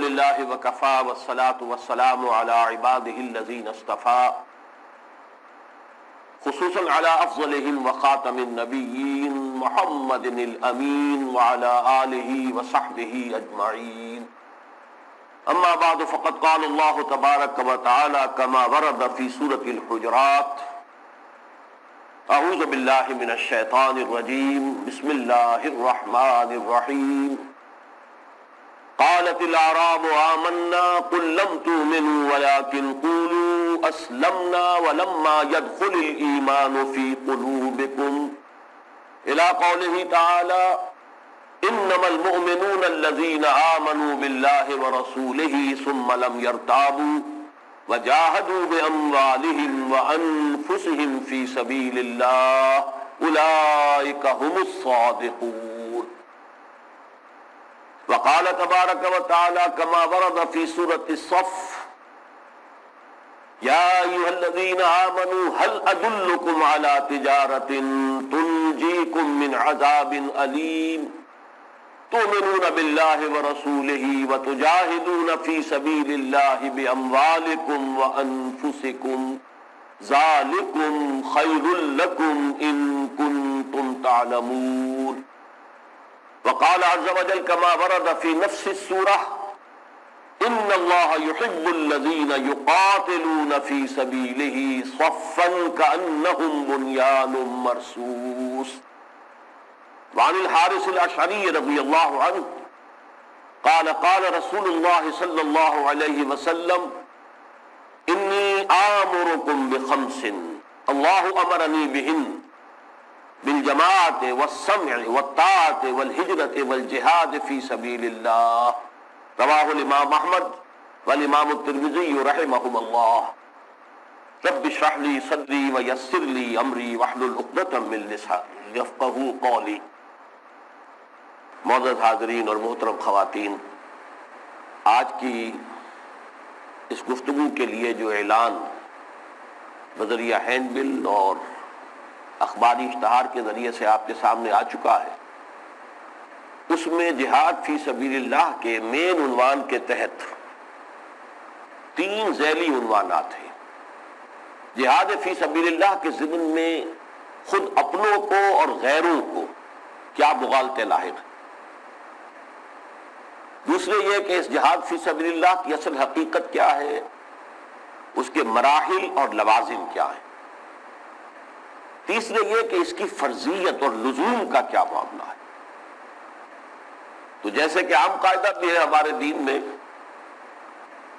لله وكفى والصلاة والسلام على عباده الذين اصطفى خصوصا على أفضلهم وخاتم النبيين محمد الأمين وعلى آله وصحبه أجمعين. أما بعد فقد قال الله تبارك وتعالى كما ورد في سورة الحجرات: أعوذ بالله من الشيطان الرجيم بسم الله الرحمن الرحيم. قالت الأعراب آمنا قل لم تؤمنوا ولكن قولوا أسلمنا ولما يدخل الإيمان في قلوبكم إلى قوله تعالى إنما المؤمنون الذين آمنوا بالله ورسوله ثم لم يرتابوا وجاهدوا بأموالهم وأنفسهم في سبيل الله أولئك هم الصادقون. وقال تبارك وتعالى كما ورد في سورة الصف: يا أيها الذين آمنوا هل أدلكم على تجارة تنجيكم من عذاب أليم تؤمنون بالله ورسوله وتجاهدون في سبيل الله بأموالكم وأنفسكم ذلكم خير لكم إن كنتم تعلمون. وقال عز وجل كما ورد في نفس السورة: إن الله يحب الذين يقاتلون في سبيله صفا كأنهم بنيان مرصوص. وعن الحارث الأشعري رضي الله عنه قال قال رسول الله صلى الله عليه وسلم: إني آمركم بخمس الله أمرني بهن بالجماعة والسمع والطاعة والهجرة والجهاد في سبيل الله. رواه الإمام أحمد والإمام الترمذي رحمهم الله. رب اشرح لي صدري ويسر لي أمري واحلل عقدة من لساني يفقهوا قولي. معزز حاضرین اور محترم خواتین، آج کی اس گفتگو کے لیے جو اعلان بذریعہ ہینڈ بل اور اخباری اشتہار کے ذریعے سے آپ کے سامنے آ چکا ہے، اس میں جہاد فی سبیل اللہ کے مین عنوان کے تحت 3 ذیلی عنوانات ہیں۔ جہاد فی سبیل اللہ کے ضمن میں خود اپنوں کو اور غیروں کو کیا مغالطے لاحق ہیں، دوسرے یہ کہ اس جہاد فی سبیل اللہ کی اصل حقیقت کیا ہے، اس کے مراحل اور لوازم کیا ہیں، تیسرے یہ کہ اس کی فرضیت اور لزوم کا کیا معاملہ ہے۔ تو جیسے کہ عام قاعدہ بھی ہے ہمارے دین میں،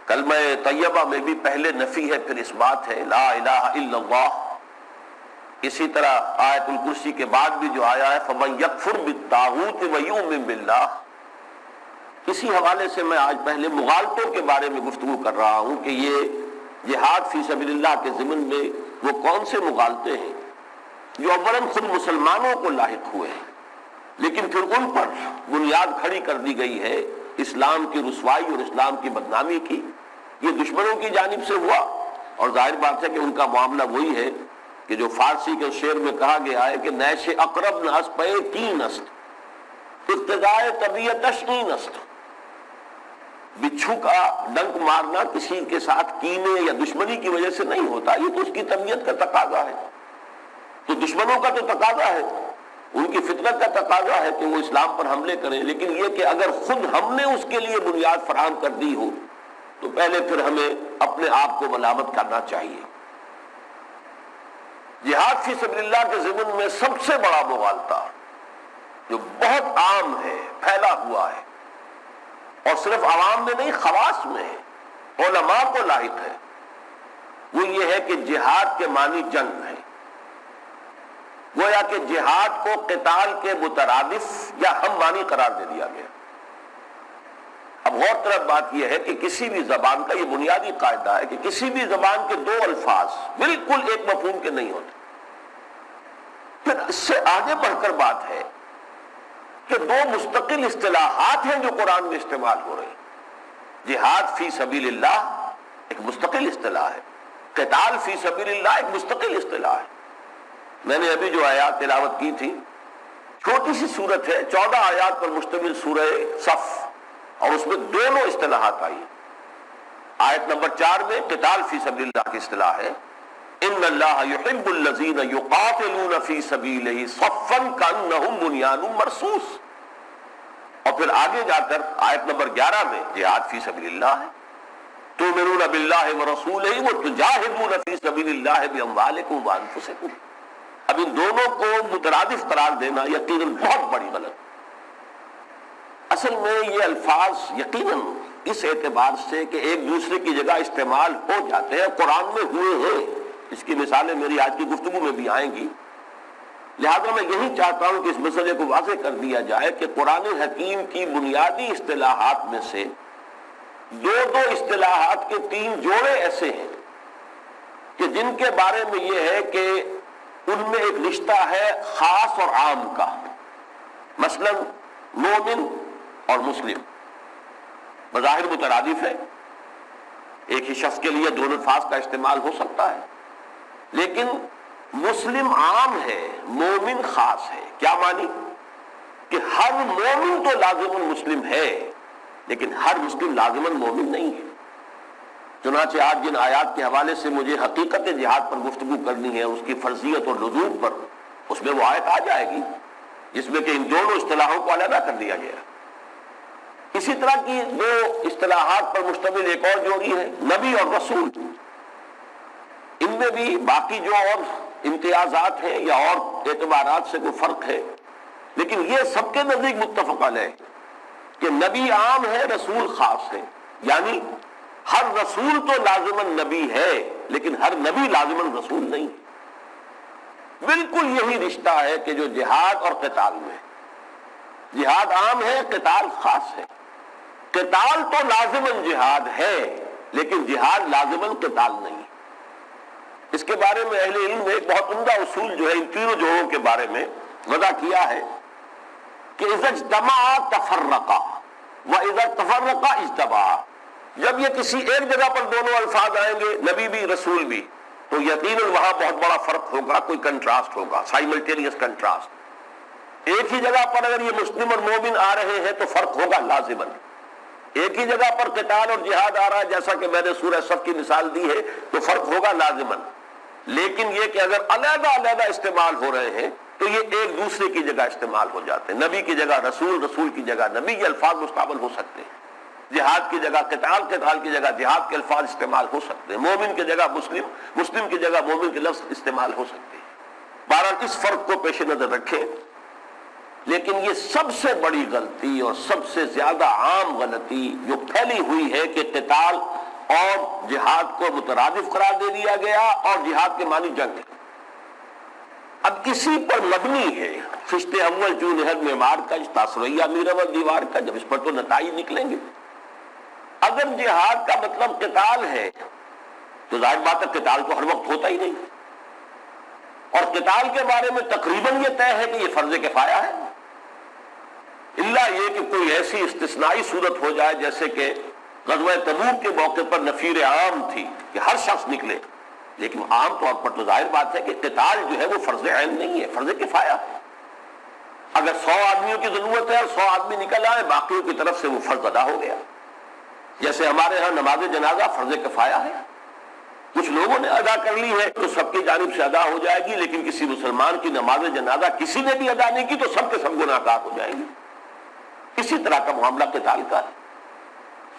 کلمہ طیبہ میں بھی پہلے نفی ہے پھر اثبات ہے، لا الہ الا اللہ۔ اسی طرح آیت الکرسی کے بعد بھی جو آیا ہے فَمَن يَكْفُرْ بِالطَّاغُوتِ وَيُؤْمِن بِاللَّهِ، اسی حوالے سے میں آج پہلے مغالطوں کے بارے میں گفتگو کر رہا ہوں کہ یہ جہاد فی سبیل اللہ کے ضمن میں وہ کون سے مغالطے ہیں جو اولاً خود مسلمانوں کو لاحق ہوئے ہیں، لیکن پھر ان پر بنیاد کھڑی کر دی گئی ہے اسلام کی رسوائی اور اسلام کی بدنامی کی۔ یہ دشمنوں کی جانب سے ہوا، اور ظاہر بات ہے کہ ان کا معاملہ وہی ہے کہ جو فارسی کے شعر میں کہا گیا ہے کہ نیش اقرب ناس پے تین است ابتدائے طبیعتش این است۔ بچھو کا ڈنک مارنا کسی کے ساتھ کینے یا دشمنی کی وجہ سے نہیں ہوتا، یہ تو اس کی طبیعت کا تقاضا ہے۔ تو دشمنوں کا تو تقاضا ہے، ان کی فطرت کا تقاضا ہے کہ وہ اسلام پر حملے کریں، لیکن یہ کہ اگر خود ہم نے اس کے لیے بنیاد فراہم کر دی ہو تو پہلے پھر ہمیں اپنے آپ کو ملامت کرنا چاہیے۔ جہاد فی سبیل اللہ کے ضمن میں سب سے بڑا مغالطہ جو بہت عام ہے، پھیلا ہوا ہے، اور صرف عوام میں نہیں خواص میں ہے، علماء کو لاحق ہے، وہ یہ ہے کہ جہاد کے معنی جنگ ہے۔ گویا کہ جہاد کو قتال کے مترادف یا ہم معنی قرار دے دیا گیا۔ اب غور طرف بات یہ ہے کہ کسی بھی زبان کا یہ بنیادی قاعدہ ہے کہ کسی بھی زبان کے 2 الفاظ بالکل ایک مفہوم کے نہیں ہوتے۔ پھر اس سے آگے بڑھ کر بات ہے کہ 2 مستقل اصطلاحات ہیں جو قرآن میں استعمال ہو رہے ہیں۔ جہاد فی سبیل اللہ ایک مستقل اصطلاح ہے، قتال فی سبیل اللہ ایک مستقل اصطلاح ہے۔ میں نے ابھی جو آیات تلاوت کی تھی، چھوٹی سی سورت ہے، 14 آیات پر مشتمل سورہ صف، اور اس میں دونوں اصطلاحات آئی. آیت نمبر 4 میں قتال فی سبیل اللہ کی اصطلاح ہے ان اللہ یحب الذین یقاتلون فی سبیلہ صفا کانہم بنیان مرصوص. اور پھر آگے جا کر آیت نمبر 11 میں جہاد فی سبیل اللہ ہے تؤمنون باللہ ورسولہ وتجاہدون فی سبیل اللہ باموالکم وانفسکم. اب ان دونوں کو مترادف قرار دینا یقیناً بہت بڑی غلط. اصل میں یہ الفاظ یقیناً اس اعتبار سے کہ ایک دوسرے کی جگہ استعمال ہو جاتے ہیں قرآن میں ہوئے ہیں. اس کی مثالیں میری آج کی گفتگو میں بھی آئیں گی. لہذا میں یہی چاہتا ہوں کہ اس مسئلے کو واضح کر دیا جائے کہ قرآن حکیم کی بنیادی اصطلاحات میں سے دو اصطلاحات کے 3 جوڑے ایسے ہیں کہ جن کے بارے میں یہ ہے کہ ان میں ایک رشتہ ہے خاص اور عام کا. مثلا مومن اور مسلم بظاہر مترادف ہے، ایک ہی شخص کے لیے دونوں الفاظ کا استعمال ہو سکتا ہے، لیکن مسلم عام ہے، مومن خاص ہے. کیا معنی؟ کہ ہر مومن تو لازماً مسلم ہے لیکن ہر مسلم لازماً مومن نہیں ہے. چنانچہ آج جن آیات کے حوالے سے مجھے حقیقت جہاد پر گفتگو کرنی ہے، اس کی فرضیت اور لزوم پر، اس میں وہ آیت آ جائے گی جس میں کہ ان دونوں اصطلاحوں کو علیحدہ کر دیا گیا. اسی طرح کی 2 اصطلاحات پر مشتمل ایک اور جوڑی ہے نبی اور رسول. ان میں بھی باقی جو اور امتیازات ہیں یا اور اعتبارات سے کوئی فرق ہے، لیکن یہ سب کے نزدیک متفق علیہ کہ نبی عام ہے، رسول خاص ہے. یعنی ہر رسول تو لازماً نبی ہے لیکن ہر نبی لازماً رسول نہیں. بالکل یہی رشتہ ہے کہ جو جہاد اور قتال میں. جہاد عام ہے، قتال خاص ہے. قتال تو لازماً جہاد ہے لیکن جہاد لازماً قتال نہیں. اس کے بارے میں اہل علم نے ایک بہت عمدہ اصول جو ہے ان تینوں جوڑوں کے بارے میں وضع کیا ہے کہ اذا اجتمعا تفرقا واذا تفرقا اجتمعا. جب یہ کسی ایک جگہ پر دونوں الفاظ آئیں گے، نبی بھی رسول بھی، تو یقیناً وہاں بہت بڑا فرق ہوگا، کوئی کنٹراسٹ ہوگا، سائملٹینیس کنٹراسٹ. ایک ہی جگہ پر اگر یہ مسلم اور مومن آ رہے ہیں تو فرق ہوگا لازماً. ایک ہی جگہ پر قتال اور جہاد آ رہا ہے جیسا کہ میں نے سورہ صف کی مثال دی ہے تو فرق ہوگا لازماً. لیکن یہ کہ اگر علیحدہ علیحدہ استعمال ہو رہے ہیں تو یہ ایک دوسرے کی جگہ استعمال ہو جاتے ہیں. نبی کی جگہ رسول، رسول کی جگہ نبی، یہ الفاظ مستعمل ہو سکتے ہیں. جہاد کی جگہ قتال، قتال کی جگہ جہاد کے الفاظ استعمال ہو سکتے ہیں. مومن کی جگہ مسلم، مسلم کی جگہ مومن کے لفظ استعمال ہو سکتے ہیں. بہرحال اس فرق کو پیش نظر رکھیں. لیکن یہ سب سے بڑی غلطی اور سب سے زیادہ عام غلطی جو پھیلی ہوئی ہے کہ قتال اور جہاد کو مترادف قرار دے دیا گیا اور جہاد کے معنی جنگ ہے. اب اسی پر مبنی ہے خشت اول جو نہر معمار کا، تاثریہ میرور دیوار کا، جب اس پر تو نتائج نکلیں گے. اگر جہاد کا مطلب قتال ہے تو ظاہر بات ہے قتال تو ہر وقت ہوتا ہی نہیں، اور قتال کے بارے میں تقریباً یہ طے ہے کہ یہ فرض کفایہ ہے، الا یہ کہ کوئی ایسی استثنائی صورت ہو جائے جیسے کہ غزوہ تبوک کے موقع پر نفیر عام تھی کہ ہر شخص نکلے. لیکن عام طور پر تو ظاہر بات ہے کہ قتال جو ہے وہ فرض عین نہیں ہے، فرض کفایہ ہے. اگر 100 آدمیوں کی ضرورت ہے اور 100 آدمی نکل آئے، باقیوں کی طرف سے وہ فرض ادا ہو گیا. جیسے ہمارے ہاں نماز جنازہ فرض کفایہ ہے، کچھ لوگوں نے ادا کر لی ہے تو سب کی جانب سے ادا ہو جائے گی، لیکن کسی مسلمان کی نماز جنازہ کسی نے بھی ادا نہیں کی تو سب کے سب گناہگار ہو جائیں گے. اسی طرح کا معاملہ قتال کا ہے.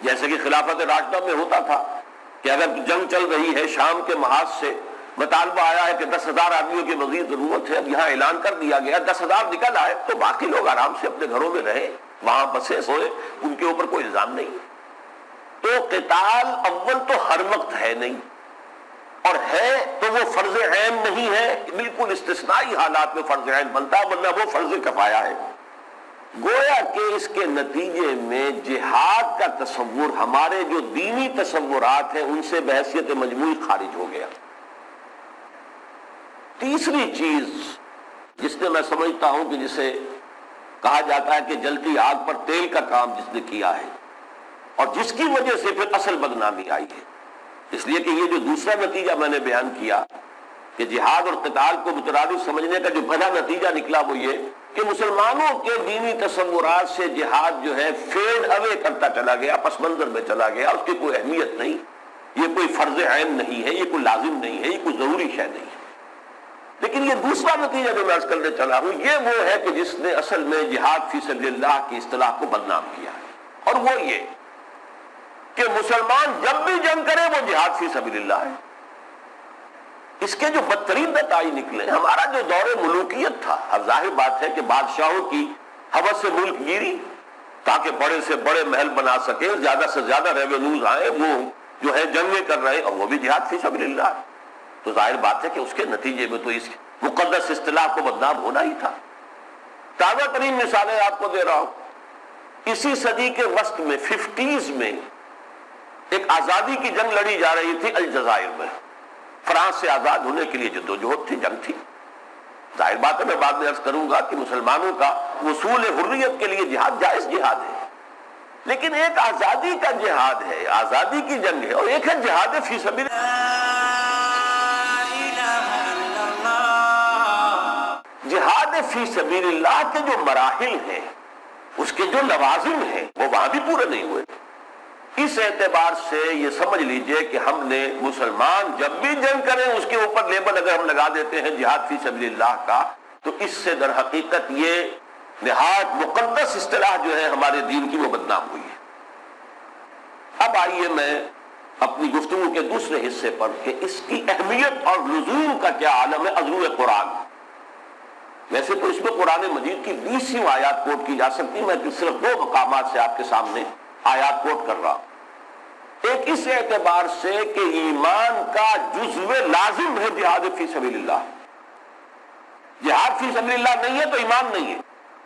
جیسے کہ خلافت راشدہ میں ہوتا تھا کہ اگر جنگ چل رہی ہے شام کے محاذ سے مطالبہ آیا ہے کہ 10,000 آدمیوں کی مزید ضرورت ہے، اب یہاں اعلان کر دیا گیا 10,000 نکل آئے تو باقی لوگ آرام سے اپنے گھروں میں رہے، وہاں بسے سوئے، ان کے اوپر کوئی الزام نہیں. تو قتال اول تو ہر وقت ہے نہیں، اور ہے تو وہ فرض عین نہیں ہے، بالکل استثنائی حالات میں فرض عین بنتا ہے، ورنہ وہ فرض کفایہ ہے. گویا کہ اس کے نتیجے میں جہاد کا تصور ہمارے جو دینی تصورات ہیں ان سے بحیثیت مجموعی خارج ہو گیا. تیسری چیز جس نے میں سمجھتا ہوں کہ جسے کہا جاتا ہے کہ جلتی آگ پر تیل کا کام جس نے کیا ہے اور جس کی وجہ سے پھر اصل بدنامی آئی ہے، اس لیے کہ یہ جو دوسرا نتیجہ میں نے بیان کیا کہ جہاد اور قتال کو مترادف سمجھنے کا جو بڑا نتیجہ نکلا وہ یہ کہ مسلمانوں کے دینی تصورات سے جہاد جو ہے فیڈ اوے کرتا چلا گیا، پس منظر میں چلا گیا، اس کی کوئی اہمیت نہیں، یہ کوئی فرض عین نہیں ہے، یہ کوئی لازم نہیں ہے، یہ کوئی ضروری شے نہیں ہے۔ لیکن یہ دوسرا نتیجہ جو میں عرض کرنے چلا ہوں یہ وہ ہے کہ جس نے اصل میں جہاد فی سبیل اللہ کی اصطلاح کو بدنام کیا ہے، اور وہ یہ کہ مسلمان جب بھی جنگ کرے وہ جہاد فی سبیل اللہ ہے۔ اس کے جو بدترین نتائج نکلے، ہمارا جو دور ملوکیت تھا، اب ظاہر بات ہے کہ بادشاہوں کی ہوس سے ملک گیری تاکہ بڑے سے بڑے محل بنا سکے، زیادہ سے زیادہ ریونیوز آئے، وہ جو ہے جنگیں کر رہے اور وہ بھی جہاد فی سبیل اللہ ہے، تو ظاہر بات ہے کہ اس کے نتیجے میں تو اس مقدس اصطلاح کو بدنام ہونا ہی تھا۔ تازہ ترین مثالیں آپ کو دے رہا ہوں، اسی صدی کے وسط میں 50s میں ایک آزادی کی جنگ لڑی جا رہی تھی الجزائر میں، فرانس سے آزاد ہونے کے لیے جدوجہد تھی، جنگ تھی۔ ظاہر بات ہے میں بعد میں عرض کروں گا کہ مسلمانوں کا وصول حریت کے لیے جہاد جائز جہاد ہے، لیکن ایک آزادی کا جہاد ہے، آزادی کی جنگ ہے، اور ایک ہے جہاد فی سبیل جہاد فی سبیل اللہ کے جو مراحل ہیں، اس کے جو لوازم ہیں، وہ وہاں بھی پورے نہیں ہوئے۔ اس اعتبار سے یہ سمجھ لیجئے کہ ہم نے مسلمان جب بھی جنگ کریں اس کے اوپر لیبل اگر ہم لگا دیتے ہیں جہاد فی سبیل اللہ کا، تو اس سے در حقیقت یہ نہایت مقدس اصطلاح جو ہے ہمارے دین کی وہ بدنام ہوئی ہے۔ اب آئیے میں اپنی گفتگو کے دوسرے حصے پر کہ اس کی اہمیت اور لزوم کا کیا عالم ہے عضو قرآن۔ ویسے تو اس میں قرآن مجید کی 20 آیات کوٹ کی جا سکتی، میں صرف 2 مقامات سے آپ کے سامنے آیات کوٹ کر رہا ہوں۔ ایک اس اعتبار سے کہ ایمان کا جزو لازم ہے جہاد فی سبیل اللہ، جہاد فی سبیل اللہ نہیں ہے تو ایمان نہیں ہے،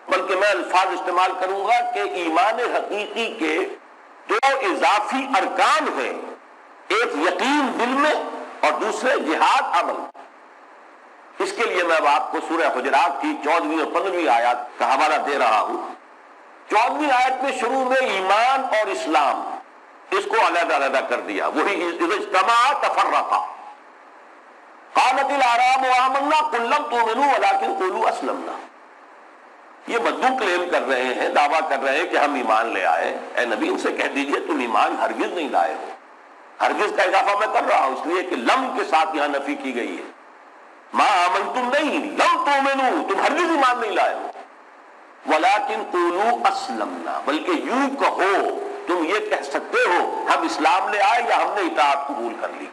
بلکہ میں الفاظ استعمال کروں گا کہ ایمان حقیقی کے 2 اضافی ارکان ہیں، ایک یقین دل میں اور دوسرے جہاد عمل۔ اس کے لیے میں اب آپ کو سورہ حجرات کی 14ویں اور 15ویں آیات کا حوالہ دے رہا ہوں۔ 14ویں آیت میں شروع میں ایمان اور اسلام اس کو علیحدہ علیحدہ کر دیا، وہی اذا اجتمعا تفرقا، قالت الاعراب آمنا قل لم تؤمنوا ولكن قولوا اسلمنا۔ یہ بدو کلیم کر رہے ہیں، دعویٰ کر رہے ہیں کہ ہم ایمان لے آئے۔ اے نبی ان سے کہہ دیجئے تم ایمان ہرگز نہیں لائے ہو۔ ہرگز کا اضافہ میں کر رہا ہوں اس لیے کہ لم کے ساتھ یہاں نفی کی گئی ہے، ما آمنتم نہیں، لم تؤمنوا تم ہرگز ایمان نہیں لائے ہو، ولیکن قولوا اسلمنا بلکہ یوں کہو، تم یہ کہہ سکتے ہو ہم اسلام لے آئے یا ہم نے اطاعت قبول کر لی۔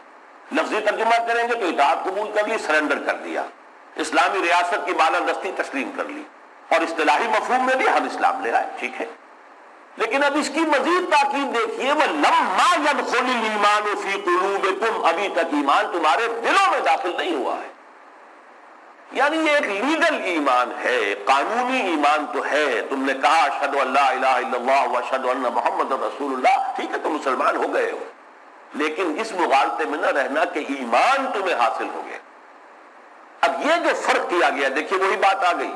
لفظی ترجمہ کریں گے تو اطاعت قبول کر لی، سرنڈر کر دیا، اسلامی ریاست کی بالادستی تسلیم کر لی، اور اصطلاحی مفہوم میں بھی ہم اسلام لے آئے، ٹھیک ہے۔ لیکن اب اس کی مزید تاکید دیکھیے، وَلَمَّا يَدْخُلِ الْإِيمَانُ فِي قُلُوبِكُمْ، ابھی تک ایمان تمہارے دلوں میں داخل نہیں ہوا ہے۔ یعنی یہ ایک لیگل ایمان ہے، قانونی ایمان تو ہے، تم نے کہا اشہد ان لا الہ الا اللہ واشہد ان محمد رسول اللہ، ٹھیک ہے تم مسلمان ہو گئے ہو، لیکن اس مغالطے میں نہ رہنا کہ ایمان تمہیں حاصل ہو گیا۔ اب یہ جو فرق کیا گیا، دیکھیے وہی بات آ گئی،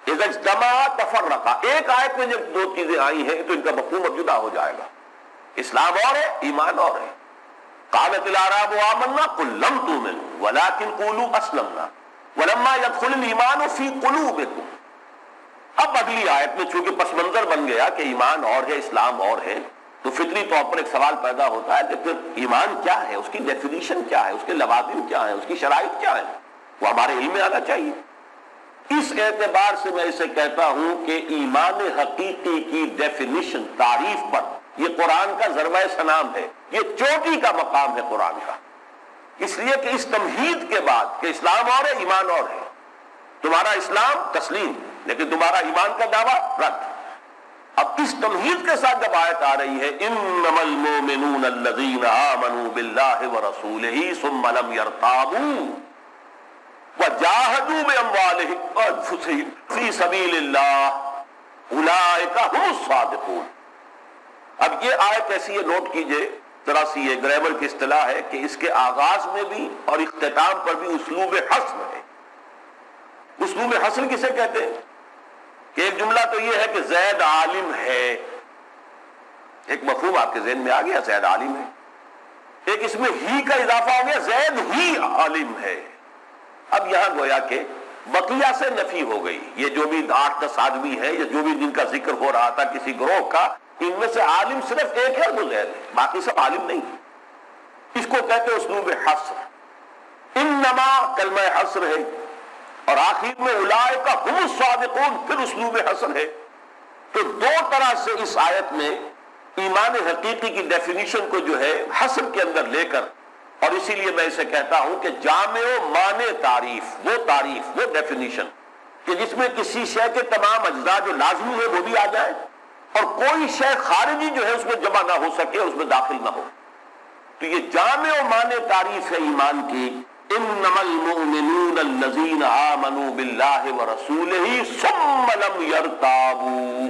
اذا اجتمعا تفرقا، ایک آیت میں جب 2 چیزیں آئی ہیں تو ان کا مفہوم اب جدا ہو جائے گا، اسلام اور ہے، ایمان اور ہے۔ قالت الاعراب آمنا قل لم تؤمنوا ولكن قولوا اسلمنا ولما يدخل الايمان في قلوبكم۔ اب اگلی آیت میں چونکہ پس منظر بن گیا کہ ایمان اور ہے، اسلام اور ہے، تو فطری طور پر ایک سوال پیدا ہوتا ہے کہ پھر ایمان کیا ہے، اس کی ڈیفینیشن کیا ہے، اس کے لوازم کیا ہیں، اس کی شرائط کیا ہے، وہ ہمارے علم میں آنا چاہیے۔ اس اعتبار سے میں اسے کہتا ہوں کہ ایمان حقیقی کی ڈیفینیشن، تعریف پر یہ قرآن کا ضربہ سنام ہے، یہ چوٹی کا مقام ہے قرآن کا، اس لیے کہ اس تمہید کے بعد کہ اسلام اور ہے، ایمان اور ہے، تمہارا اسلام تسلیم لیکن تمہارا ایمان کا دعویٰ رد۔ اب اس تمہید کے ساتھ جب آیت آ رہی ہے انما المؤمنون الذین آمنوا باللہ ورسولہ ثم لم یرتابوا وجاہدوا باموالہم وانفسہم فی سبیل اللہ اولئک ھم الصادقون۔ اب یہ آیت ایسی ہے، نوٹ کیجئے ذرا سی، یہ گرامر کی اصطلاح ہے کہ اس کے آغاز میں بھی اور اختتام پر بھی اسلوب حصر ہے۔ اسلوب حصر کسے کہتے ہیں؟ کہ ایک جملہ تو یہ ہے کہ زید عالم ہے، ایک مفہوم آپ کے ذہن میں آ گیا، زید عالم ہے۔ ایک اس میں ہی کا اضافہ ہو گیا، زید ہی عالم ہے، اب یہاں گویا کہ بقیہ سے نفی ہو گئی. یہ جو بھی 8-10 آدمی ہے یا جو بھی جن کا ذکر ہو رہا تھا کسی گروہ کا، ان میں سے عالم صرف ایک ہے جو غیر ہے، باقی سب عالم نہیں. اس کو کہتے ہیں اسلوب حصر. انما کلمہ حصر ہے، اور آخر میں اولئک هم الصادقون پھر اسلوب حصر ہے. تو دو طرح سے اس آیت میں ایمان حقیقی کی ڈیفینیشن کو جو ہے حصر کے اندر لے کر، اور اسی لیے میں اسے کہتا ہوں کہ جامع و مانع تعریف، وہ ڈیفینیشن کہ جس میں کسی شے کے تمام اجزاء جو لازمی ہے وہ بھی آ جائے، اور کوئی شے خارجی جو ہے اس میں جمع نہ ہو سکے، اس میں داخل نہ ہو. تو یہ جامع و مانع تعریف ہے ایمان کی. انما المؤمنون الذین آمنوا باللہ ورسولہ ثم لم یرتابوا.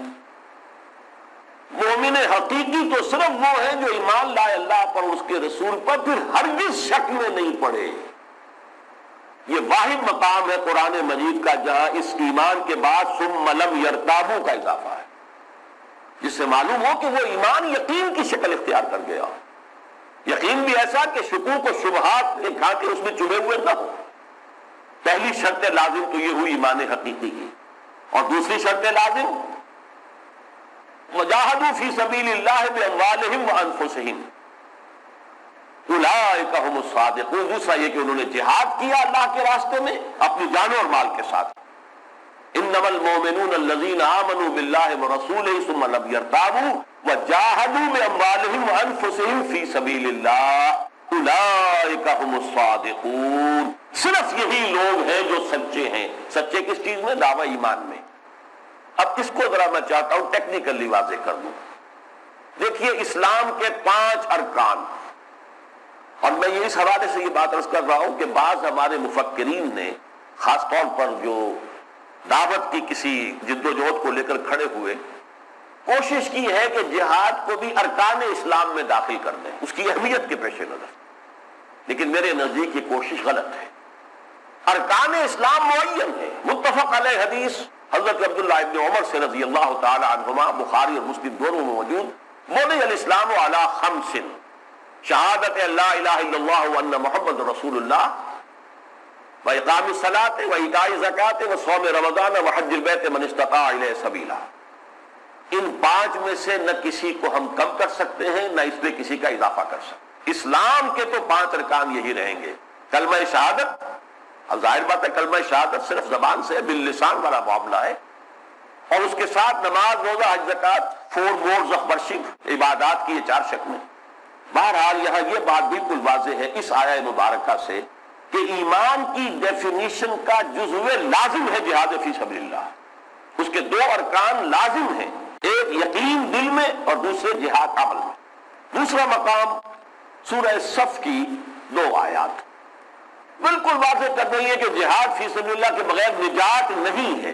مومن حقیقی تو صرف وہ ہیں جو ایمان لائے اللہ پر، اس کے رسول پر، پھر ہرگز شک میں نہیں پڑے. یہ واحد مقام ہے قرآن مجید کا جہاں اس ایمان کے بعد ثم لم یرتابوا کا اضافہ ہے، جس سے معلوم ہو کہ وہ ایمان یقین کی شکل اختیار کر گیا. یقین بھی ایسا کہ شکوک و شبہات ایک کھانٹے اس میں چبھے ہوئے نہ ہو. پہلی شرط لازم تو یہ ہوئی ایمان حقیقی کی، اور دوسری شرط لازم وجاہدوا فی سبیل اللہ باموالہم وانفسہم اولئک ھم الصادقون. دوسرا یہ کہ انہوں نے جہاد کیا اللہ کے راستے میں اپنی جان اور مال کے ساتھ. انما المؤمنون الذین آمنوا باللہ ورسولہ ثم لم یرتابوا وجاہدوا باموالہم وانفسہم فی سبیل اللہ اولئک ھم الصادقون. صرف یہی لوگ ہیں جو سچے ہیں. سچے کس چیز میں؟ دعوی ایمان میں. اب اس کو ذرا میں چاہتا ہوں ٹیکنیکلی واضح کر دوں. دیکھیے اسلام کے 5 ارکان، اور میں یہ اس حوالے سے یہ بات عرض کر رہا ہوں کہ بعض ہمارے مفکرین نے خاص طور پر جو دعوت کی کسی جد و جہد کو لے کر کھڑے ہوئے، کوشش کی ہے کہ جہاد کو بھی ارکان اسلام میں داخل کر دیں اس کی اہمیت کے پیش نظر. لیکن میرے نزدیک یہ کوشش غلط ہے. ارکان اسلام معین ہے، متفق علیہ حدیث حضرت عبداللہ ابن عمر سے رضی اللہ تعالی عنہما، بخاری اور مسلم دونوں میں موجود. بنی الاسلام علی 5: شہادت اللہ الہ الا اللہ وان محمد رسول اللہ، واقام الصلاۃ وایتاء الزکوٰۃ وصوم رمضان وحج البیت من استطاع الیہ سبیلا. ان 5 میں سے نہ کسی کو ہم کم کر سکتے ہیں نہ اس میں کسی کا اضافہ کر سکتے. اسلام کے تو 5 ارکان یہی رہیں گے. کلمہ شہادت، اب ظاہر بات ہے کلمہ شہادت صرف زبان سے باللسان والا معاملہ ہے، اور اس کے ساتھ نماز، روزہ، حج، زکوٰۃ، 4 modes of worship، عبادات کی یہ 4 شکلیں. بہرحال یہاں یہ بات بالکل واضح ہے اس آیہ مبارکہ سے کہ ایمان کی ڈیفینیشن کا جزو لازم ہے جہاد فی سبیل اللہ. اس کے 2 ارکان لازم ہیں، ایک یقین دل میں اور دوسرے جہاد عمل میں. دوسرا مقام سورہ صف کی 2 آیات بالکل واضح کر رہی ہے کہ جہاد فی سبیل اللہ کے بغیر نجات نہیں ہے،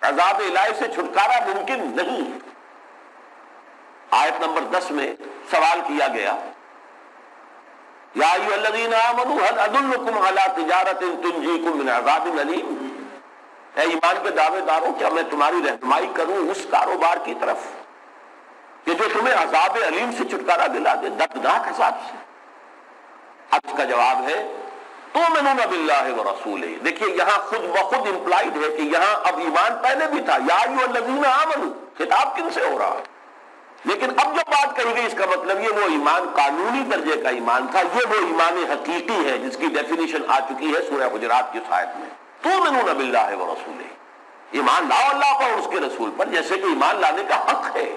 عذاب الہی سے چھٹکارا ممکن نہیں ہے. آیت نمبر 10 میں سوال کیا گیا، یا ایھا الذین آمنوا هل ادلکم علی تجارۃ تنجیکم من عذاب الیم. اے ایمان کے دعوے داروں، کیا میں تمہاری رہنمائی کروں اس کاروبار کی طرف کہ جو تمہیں عذاب علیم سے چھٹکارا دلا دے، دردناک عذاب سے. اب اس کا جواب ہے تؤمنون باللہ ورسولہ. دیکھیے یہاں خود بخود امپلائیڈ ہے کہ یہاں اب ایمان پہلے بھی تھا، یا ایھا الذین آمنوا، خطاب کن سے ہو رہا ہے؟ لیکن اب جو بات کہی گئی اس کا مطلب یہ وہ ایمان قانونی درجے کا ایمان تھا، یہ وہ ایمان حقیقی ہے جس کی ڈیفینیشن آ چکی ہے سورہ حجرات کی آیت میں. تؤمنون باللہ ورسولہ، ایمان لاؤ اللہ پر اور اس کے رسول پر جیسے کہ ایمان لانے کا حق ہے.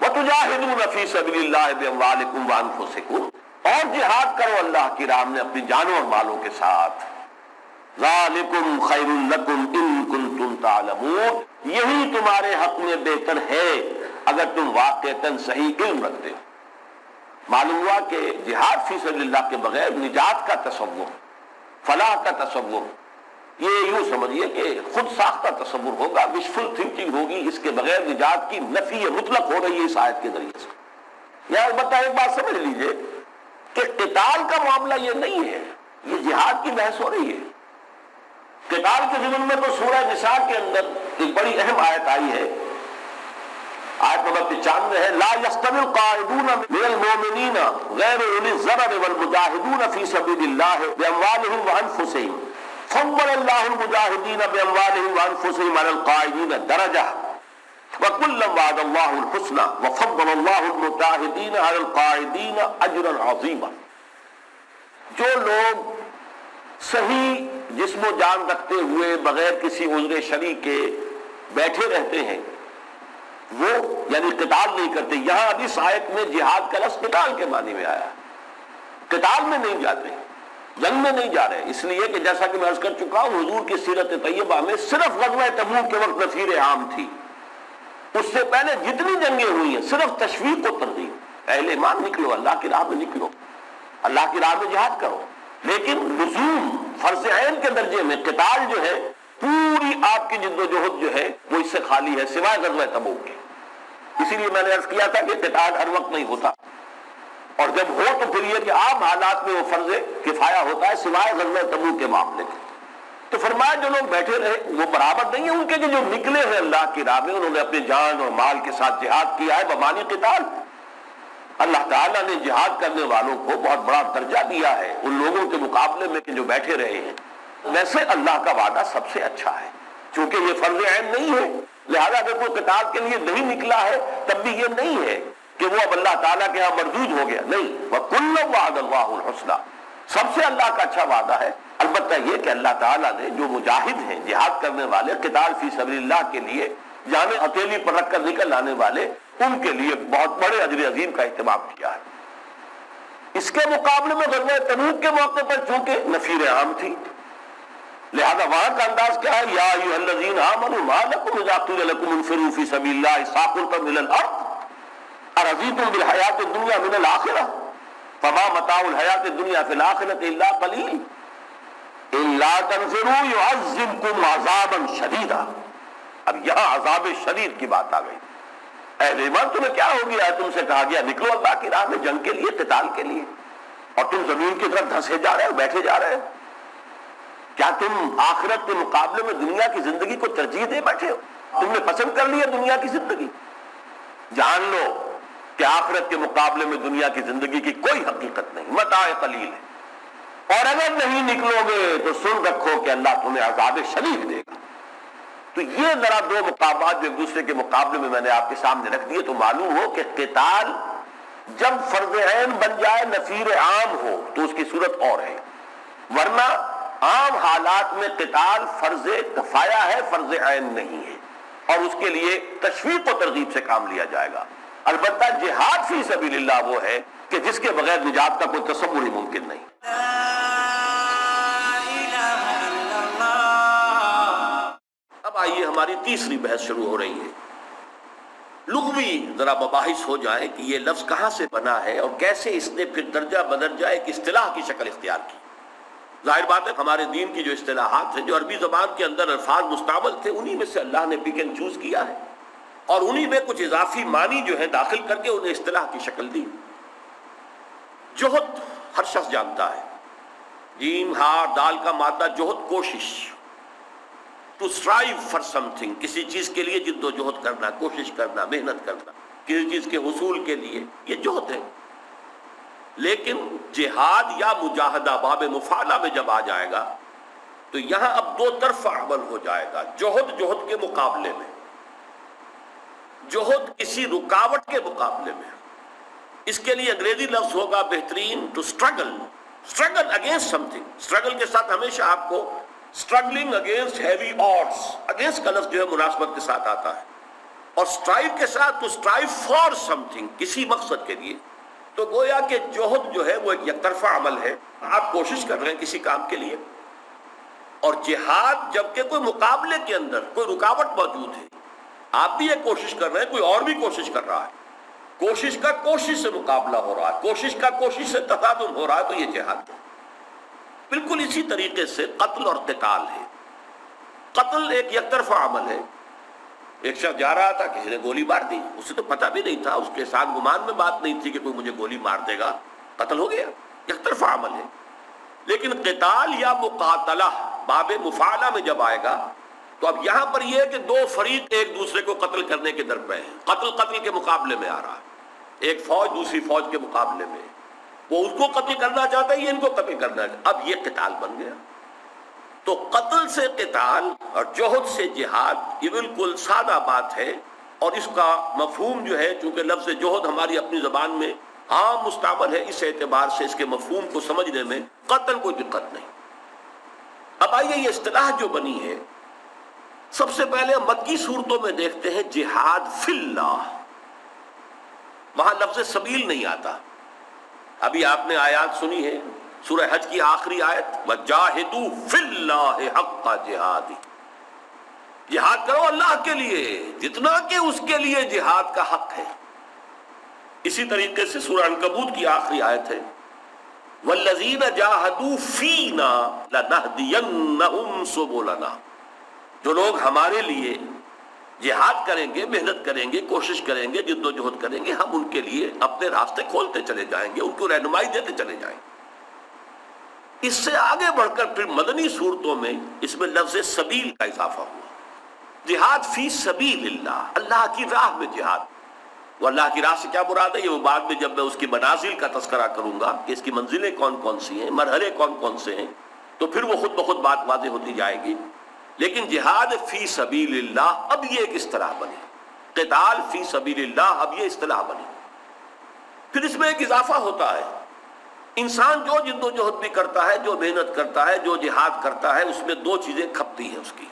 وتجاہدون فی سبیل اللہ باموالکم وانفسکم، اور جہاد کرو اللہ کی راہ میں اپنی جانوں اور مالوں کے ساتھ. ذالکم خیر لکم ان کنتم تعلمون، یہی تمہارے حق میں بہتر ہے اگر تم واقعتاً صحیح علم رکھتے ہو. معلوم ہوا کہ جہاد فی سبیل اللہ کے بغیر نجات کا تصور، فلاح کا تصور، یہ یوں سمجھیے کہ خود ساختہ تصور ہوگا، وشفل تھنکنگ ہوگی. اس کے بغیر نجات کی نفی مطلق ہو رہی ہے اس آیت کے ذریعے سے. یہاں البتہ ایک بات سمجھ لیجئے کہ قتال کا معاملہ یہ نہیں ہے، یہ جہاد کی بحث ہو رہی ہے. قتال کے ضمن میں تو سورہ نساء کے اندر ایک بڑی اہم آیت آئی ہے، آیت نمبر 95 ہے، لا یستوی القاعدون من المؤمنین غیر اولی الضرر والمجاہدون فی سبیل اللہ باموالہم وانفسہم فضل اللہ المجاہدین باموالہم وانفسہم علی القاعدین درجہ وکلا وعد اللہ الحسنى وفضل اللہ المجاہدین علی القاعدین اجرا عظیما. جو لوگ صحیح جسم و جان رکھتے ہوئے بغیر کسی عذر شرعی کے بیٹھے رہتے ہیں وہ یعنی قتال نہیں کرتے. یہاں ابھی اس آیت میں جہاد کا لفظ قتال کے معنی میں آیا. قتال میں نہیں جاتے، جنگ میں نہیں جا رہے، اس لیے کہ جیسا کہ میں عرض کر چکا ہوں حضور کی سیرت طیبہ میں صرف غزوہ تبوک کے وقت نفیر عام تھی. اس سے پہلے جتنی جنگیں ہوئی ہیں صرف تشویق و ترغیب. اہل ایمان نکلو، اللہ کی راہ میں نکلو، اللہ کی راہ میں جہاد کرو. لیکن لزوم فرض عین کے درجے میں قتال جو ہے پوری آپ کی جد و جہد جو ہے وہ اس سے خالی ہے سوائے غزوہ تبوک کے. اسی لیے میں نے عرض کیا تھا کہ قتال ہر وقت نہیں ہوتا، اور جب ہو تو پھر یہ کہ عام حالات میں وہ فرض کفایہ ہوتا ہے سوائے غزوہ تبوک کے معاملے کے. تو فرمایا جو لوگ بیٹھے رہے وہ برابر نہیں ہے ان کے کہ جو نکلے ہیں اللہ کی راہ میں، انہوں نے اپنے جان اور مال کے ساتھ جہاد کیا ہے بمعنی قتال. اللہ تعالیٰ نے جہاد کرنے والوں کو بہت بڑا درجہ دیا ہے ان لوگوں کے مقابلے میں کہ جو بیٹھے رہے ہیں. ویسے اللہ کا وعدہ سب سے اچھا ہے چونکہ یہ فرض عین نہیں ہے، لہذا اگر کوئی قتال کے لیے نہیں نکلا ہے تب بھی یہ نہیں ہے کہ وہ اب اللہ تعالیٰ کے ہاں مردود ہو گیا. نہیں، وَكُلًّا وَعَدَ اللَّهُ الْحُسْنَى، سب سے اللہ کا اچھا وعدہ ہے. البتہ یہ کہ اللہ تعالیٰ نے جو مجاہد ہیں جہاد کرنے والے قتال فی سبیل اللہ کے لیے جانیں ہتھیلی پر رکھ کر نکل آنے والے ان کے لیے بہت بڑے اجر عظیم کا اہتمام کیا ہے. اس کے مقابلے میں غزوہ تبوک کے موقع پر چونکہ نفیر عام تھی لہذا وہاں کا انداز کیا ہے، یا ایھا الذین آمنوا ما لکم اذا قیل لکم انفروا فی سبیل اللہ ثاقلتم الی الارض ارضیتم بالحیاۃ الدنیا من الآخرہ فما متاع الحیاۃ الدنیا فی الآخرۃ الا قلیل الا تنفروا يعذبکم عذابا شدیدا. اب یہاں عذاب شدید کی بات آ گئی. اہل ایمان تمہیں کیا ہو گیا ہے؟ تم سے کہا گیا نکلو اللہ کی راہ میں جنگ کے لیے قتال کے لیے اور تم زمین کی طرف دھنسے جا رہے ہو، بیٹھے جا رہے ہو. کیا تم آخرت کے مقابلے میں دنیا کی زندگی کو ترجیح دے بیٹھے ہو؟ تم نے پسند کر لیا دنیا کی زندگی. جان لو کہ آخرت کے مقابلے میں دنیا کی زندگی کی کوئی حقیقت نہیں، متاع قلیل ہے. اور اگر نہیں نکلو گے تو سن رکھو کہ اللہ تمہیں عذاب شدید دے گا. تو یہ ذرا دو مقامات جو ایک دوسرے کے مقابلے میں میں نے آپ کے سامنے رکھ دیے تو معلوم ہو کہ قتال جب فرض عین بن جائے نفیر عام ہو تو اس کی صورت اور ہے، ورنہ عام حالات میں قتال فرض کفایہ ہے، فرض عین نہیں ہے، اور اس کے لیے تشویق و ترغیب سے کام لیا جائے گا. البتہ جہاد فی سبیل اللہ وہ ہے کہ جس کے بغیر نجات کا کوئی تصور ہی ممکن نہیں. اب آئیے ہماری تیسری بحث شروع ہو رہی ہے. لغوی ذرا مباحث ہو جائے کہ یہ لفظ کہاں سے بنا ہے اور کیسے اس نے پھر درجہ بدرجہ ایک اصطلاح کی شکل اختیار کی. ظاہر بات ہے ہمارے دین کی جو اصطلاحات ہیں جو عربی زبان کے اندر الفاظ مستعمل تھے انہی میں سے اللہ نے پک اینڈ چوز کیا ہے اور انہی میں کچھ اضافی معنی جو ہے داخل کر کے انہیں اصطلاح کی شکل دی. جہد ہر شخص جانتا ہے، جیم ہاء دال کا مادہ جہد، کوشش، to strive for something, کسی چیز کے لیے جد و جہد کرنا، کوشش کرنا، محنت کرنا کسی چیز کے حصول کے لیے، یہ جہد ہے. لیکن جہاد یا مجاہدہ باب مفعلہ میں جب آ جائے گا تو یہاں اب دو طرفہ عمل ہو جائے گا. جہد کے مقابلے میں، جہد کسی رکاوٹ کے مقابلے میں. اس کے لیے انگریزی لفظ ہوگا بہترین to struggle against something. Struggle کے ساتھ ہمیشہ آپ کو struggling against heavy odds, against کا لفظ جو ہے مناسبت کے ساتھ آتا ہے، اور اسٹرائیو کے ساتھ to strive for something, کسی مقصد کے لیے. تو گویا کہ جہد جو ہے وہ ایک یک طرفہ عمل ہے، آپ کوشش کر رہے ہیں کسی کام کے لیے. اور جہاد جبکہ کوئی مقابلے کے اندر کوئی رکاوٹ موجود ہے، آپ بھی ایک کوشش کر رہے ہیں، کوئی اور بھی کوشش کر رہا ہے، کوشش کا کوشش سے مقابلہ ہو رہا ہے، کوشش کا کوشش سے تصادم ہو رہا ہے، تو یہ جہاد ہے. بالکل اسی طریقے سے قتل اور قتال ہے. قتل ایک یک طرفہ عمل ہے. ایک شخص جا رہا تھا، کسی نے گولی مار دی، اسے تو پتہ بھی نہیں تھا، اس کے ساتھ گمان میں بات نہیں تھی کہ کوئی مجھے گولی مار دے گا، قتل ہو گیا، یک طرفہ عمل ہے. لیکن قتال یا مقاتلہ باب مفعلہ میں جب آئے گا تو اب یہاں پر یہ ہے کہ دو فریق ایک دوسرے کو قتل کرنے کے درپے ہیں. قتل کے مقابلے میں آ رہا ہے. ایک فوج دوسری فوج کے مقابلے میں، وہ اس کو قتل کرنا چاہتا ہے، یہ ان کو قتل کرنا چاہتا ہے. اب یہ قتال بن گیا. تو قتل سے قتال اور جوہد سے جہاد یہ بالکل سادہ بات ہے، اور اس کا مفہوم جو ہے، چونکہ لفظ جوہد ہماری اپنی زبان میں عام مستعمل ہے، اس اعتبار سے اس کے مفہوم کو سمجھنے میں قتل کوئی دقت نہیں۔ اب آئیے یہ اصطلاح جو بنی ہے، سب سے پہلے مکی صورتوں میں دیکھتے ہیں جہاد فی اللہ، وہاں لفظ سبیل نہیں آتا۔ ابھی آپ نے آیات سنی ہے، سورہ حج کی آخری آیت وَجَاهِدُوا فِي اللَّهِ حَقَّ جِهَادِهِ، جہاد کرو اللہ کے لیے جتنا کہ اس کے لیے جہاد کا حق ہے۔ اسی طریقے سے سورہ عنکبوت کی آخری آیت ہے وَالَّذِينَ جَاهَدُوا فِينَا لَنَهْدِيَنَّهُمْ سُبُلَنَا، جو لوگ ہمارے لیے جہاد کریں گے، محنت کریں گے، کوشش کریں گے، جد و جہد کریں گے، ہم ان کے لیے اپنے راستے کھولتے چلے جائیں گے، ان کو رہنمائی دیتے چلے جائیں گے۔ اس سے آگے بڑھ کر پھر مدنی صورتوں میں اس میں لفظ سبیل کا اضافہ ہوا، جہاد فی سبیل اللہ، اللہ کی راہ میں جہاد۔ وہ اللہ کی راہ سے کیا مراد ہے، یہ وہ بعد میں جب میں اس کی منازل کا تذکرہ کروں گا کہ اس کی منزلیں کون کون سی ہیں، مرحلے کون کون سے ہیں، تو پھر وہ خود بخود بات واضح ہوتی جائے گی۔ لیکن جہاد فی سبیل اللہ اب یہ ایک اصطلاح بنی، قتال فی سبیل اللہ اب یہ اصطلاح بنی۔ پھر اس میں ایک اضافہ ہوتا ہے، انسان جو جد و جہد بھی کرتا ہے، جو محنت کرتا ہے، جو جہاد کرتا ہے، اس میں دو چیزیں کھپتی ہیں اس کی،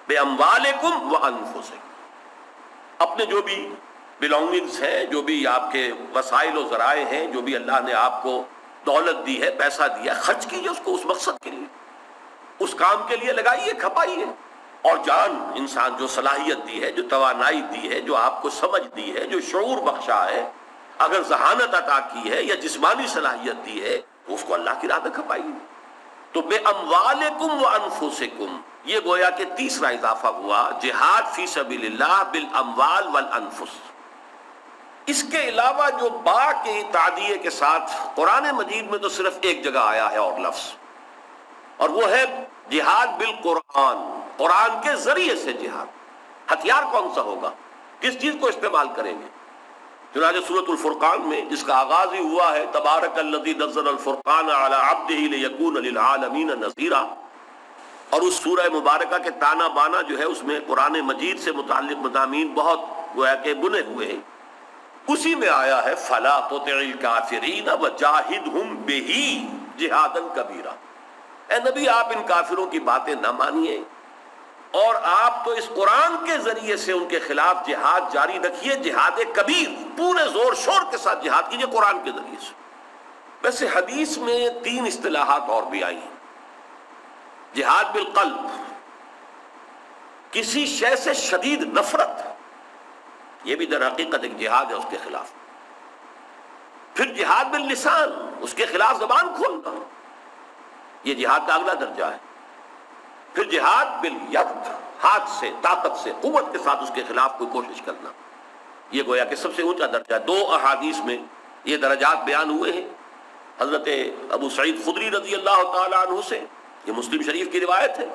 بے اموالکم و انفسکم، اپنے جو بھی بلونگنگز ہیں، جو بھی آپ کے وسائل و ذرائع ہیں، جو بھی اللہ نے آپ کو دولت دی ہے، پیسہ دیا، خرچ کیجیے اس کو اس مقصد کے لیے، اس کام کے لیے لگائیے، کھپائیے۔ اور جان، انسان جو صلاحیت دی ہے، جو توانائی دی ہے، جو آپ کو سمجھ دی ہے، جو شعور بخشا ہے، اگر ذہانت عطا کی ہے یا جسمانی صلاحیت دی ہے تو اس کو اللہ کی راہ میں کھپائیے۔ تو بے اموالکم و انفسکم، یہ گویا کہ تیسرا اضافہ ہوا، جہاد فی سبیل اللہ بالاموال والانفس۔ اس کے علاوہ جو با کے تعدیے کے ساتھ قرآن مجید میں تو صرف ایک جگہ آیا ہے اور لفظ، اور وہ ہے جہاد بالقرآن، قرآن کے ذریعے سے جہاد۔ ہتھیار کون سا ہوگا، کس چیز کو استعمال کریں گے؟ چنانچہ سورۃ الفرقان میں جس کا آغاز ہی ہوا ہے تبارک الذی نزل الفرقان علی عبدہ لیکون للعالمین نذیرا، اور اس سورہ مبارکہ کے تانا بانا جو ہے اس میں قرآن مجید سے متعلق مضامین بہت گویا کہ بنے ہوئے ہیں۔ اسی میں آیا ہے فلا تطع الکافرین وجاہدہم بہ جہادا کبیرا، اے نبی آپ ان کافروں کی باتیں نہ مانیے، اور آپ تو اس قرآن کے ذریعے سے ان کے خلاف جہاد جاری رکھیے، جہاد کبیر، پورے زور شور کے ساتھ جہاد کیجیے قرآن کے ذریعے سے۔ ویسے حدیث میں 3 اصطلاحات اور بھی آئی ہیں، جہاد بالقلب، کسی شے سے شدید نفرت، یہ بھی در حقیقت ایک جہاد ہے اس کے خلاف۔ پھر جہاد باللسان، اس کے خلاف زبان کھولنا، یہ جہاد کا اگلا درجہ ہے۔ پھر جہاد بالید، ہاتھ سے، طاقت سے، قوت کے ساتھ اس کے خلاف کوئی کوشش کرنا، یہ گویا کہ سب سے اونچا درجہ ہے۔ 2 احادیث میں یہ درجات بیان ہوئے ہیں، حضرت ابو سعید خدری رضی اللہ تعالیٰ عنہ سے، یہ مسلم شریف کی روایت ہے،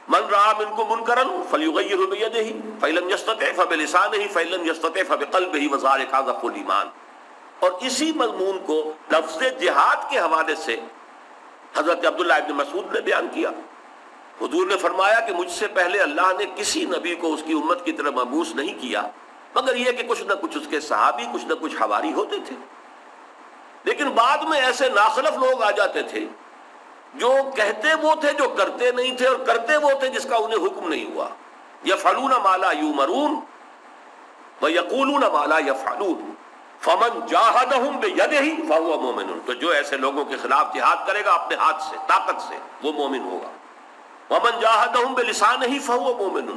من رأى منكم منكرا فليغيره بيده فإن لم يستطع فبلسانه فإن لم يستطع فبقلبه وذلك أضعف الإيمان۔ اور اسی مضمون کو لفظ جہاد کے حوالے سے حضرت عبداللہ ابن مسعود نے بیان کیا۔ حضور نے فرمایا کہ مجھ سے پہلے اللہ نے کسی نبی کو اس کی امت کی طرف مبعوث نہیں کیا مگر یہ کہ کچھ نہ کچھ اس کے صحابی، کچھ نہ کچھ حواری ہوتے تھے، لیکن بعد میں ایسے ناخلف لوگ آ جاتے تھے جو کہتے وہ تھے جو کرتے نہیں تھے، اور کرتے وہ تھے جس کا انہیں حکم نہیں ہوا۔ یفعلون ما لا یؤمرون ویقولون ما لا یفعلون فمن جاہدہم بیدہ فہو مومن، تو جو ایسے لوگوں کے خلاف جہاد کرے گا اپنے ہاتھ سے، طاقت سے، وہ مومن ہوگا۔ ومن جاہدہم بلسانہ فہو مومن،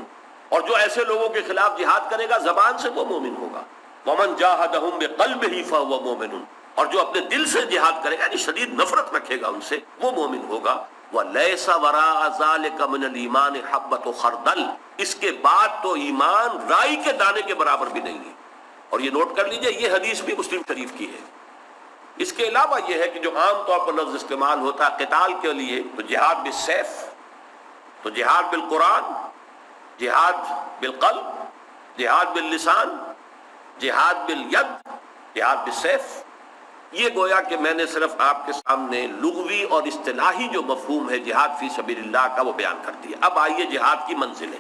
اور جو ایسے لوگوں کے خلاف جہاد کرے گا زبان سے، وہ مومن ہوگا۔ ومن جاہدہم بقلبہ فہو مومن، اور جو اپنے دل سے جہاد کرے گا یعنی شدید نفرت رکھے گا ان سے، وہ مومن ہوگا۔ وَلَيْسَ وَرَاءَ ذَلِكَ مِنَ الْإِيمَانِ حَبَّةُ خَرْدَلٍ، اس کے بعد تو ایمان رائی کے دانے کے برابر بھی نہیں ہے۔ اور یہ نوٹ کر لیجئے، یہ حدیث بھی مسلم شریف کی ہے۔ اس کے علاوہ یہ ہے کہ جو عام طور پر لفظ استعمال ہوتا ہے قتال کے لیے، تو جہاد بالسیف، تو جہاد بالقرآن، جہاد بالقلب، جہاد باللسان، جہاد بالید، جہاد بالسیف، یہ گویا کہ میں نے صرف آپ کے سامنے لغوی اور اصطلاحی جو مفہوم ہے جہاد فی سبیل اللہ کا وہ بیان کر دیا۔ اب آئیے جہاد کی منزلیں،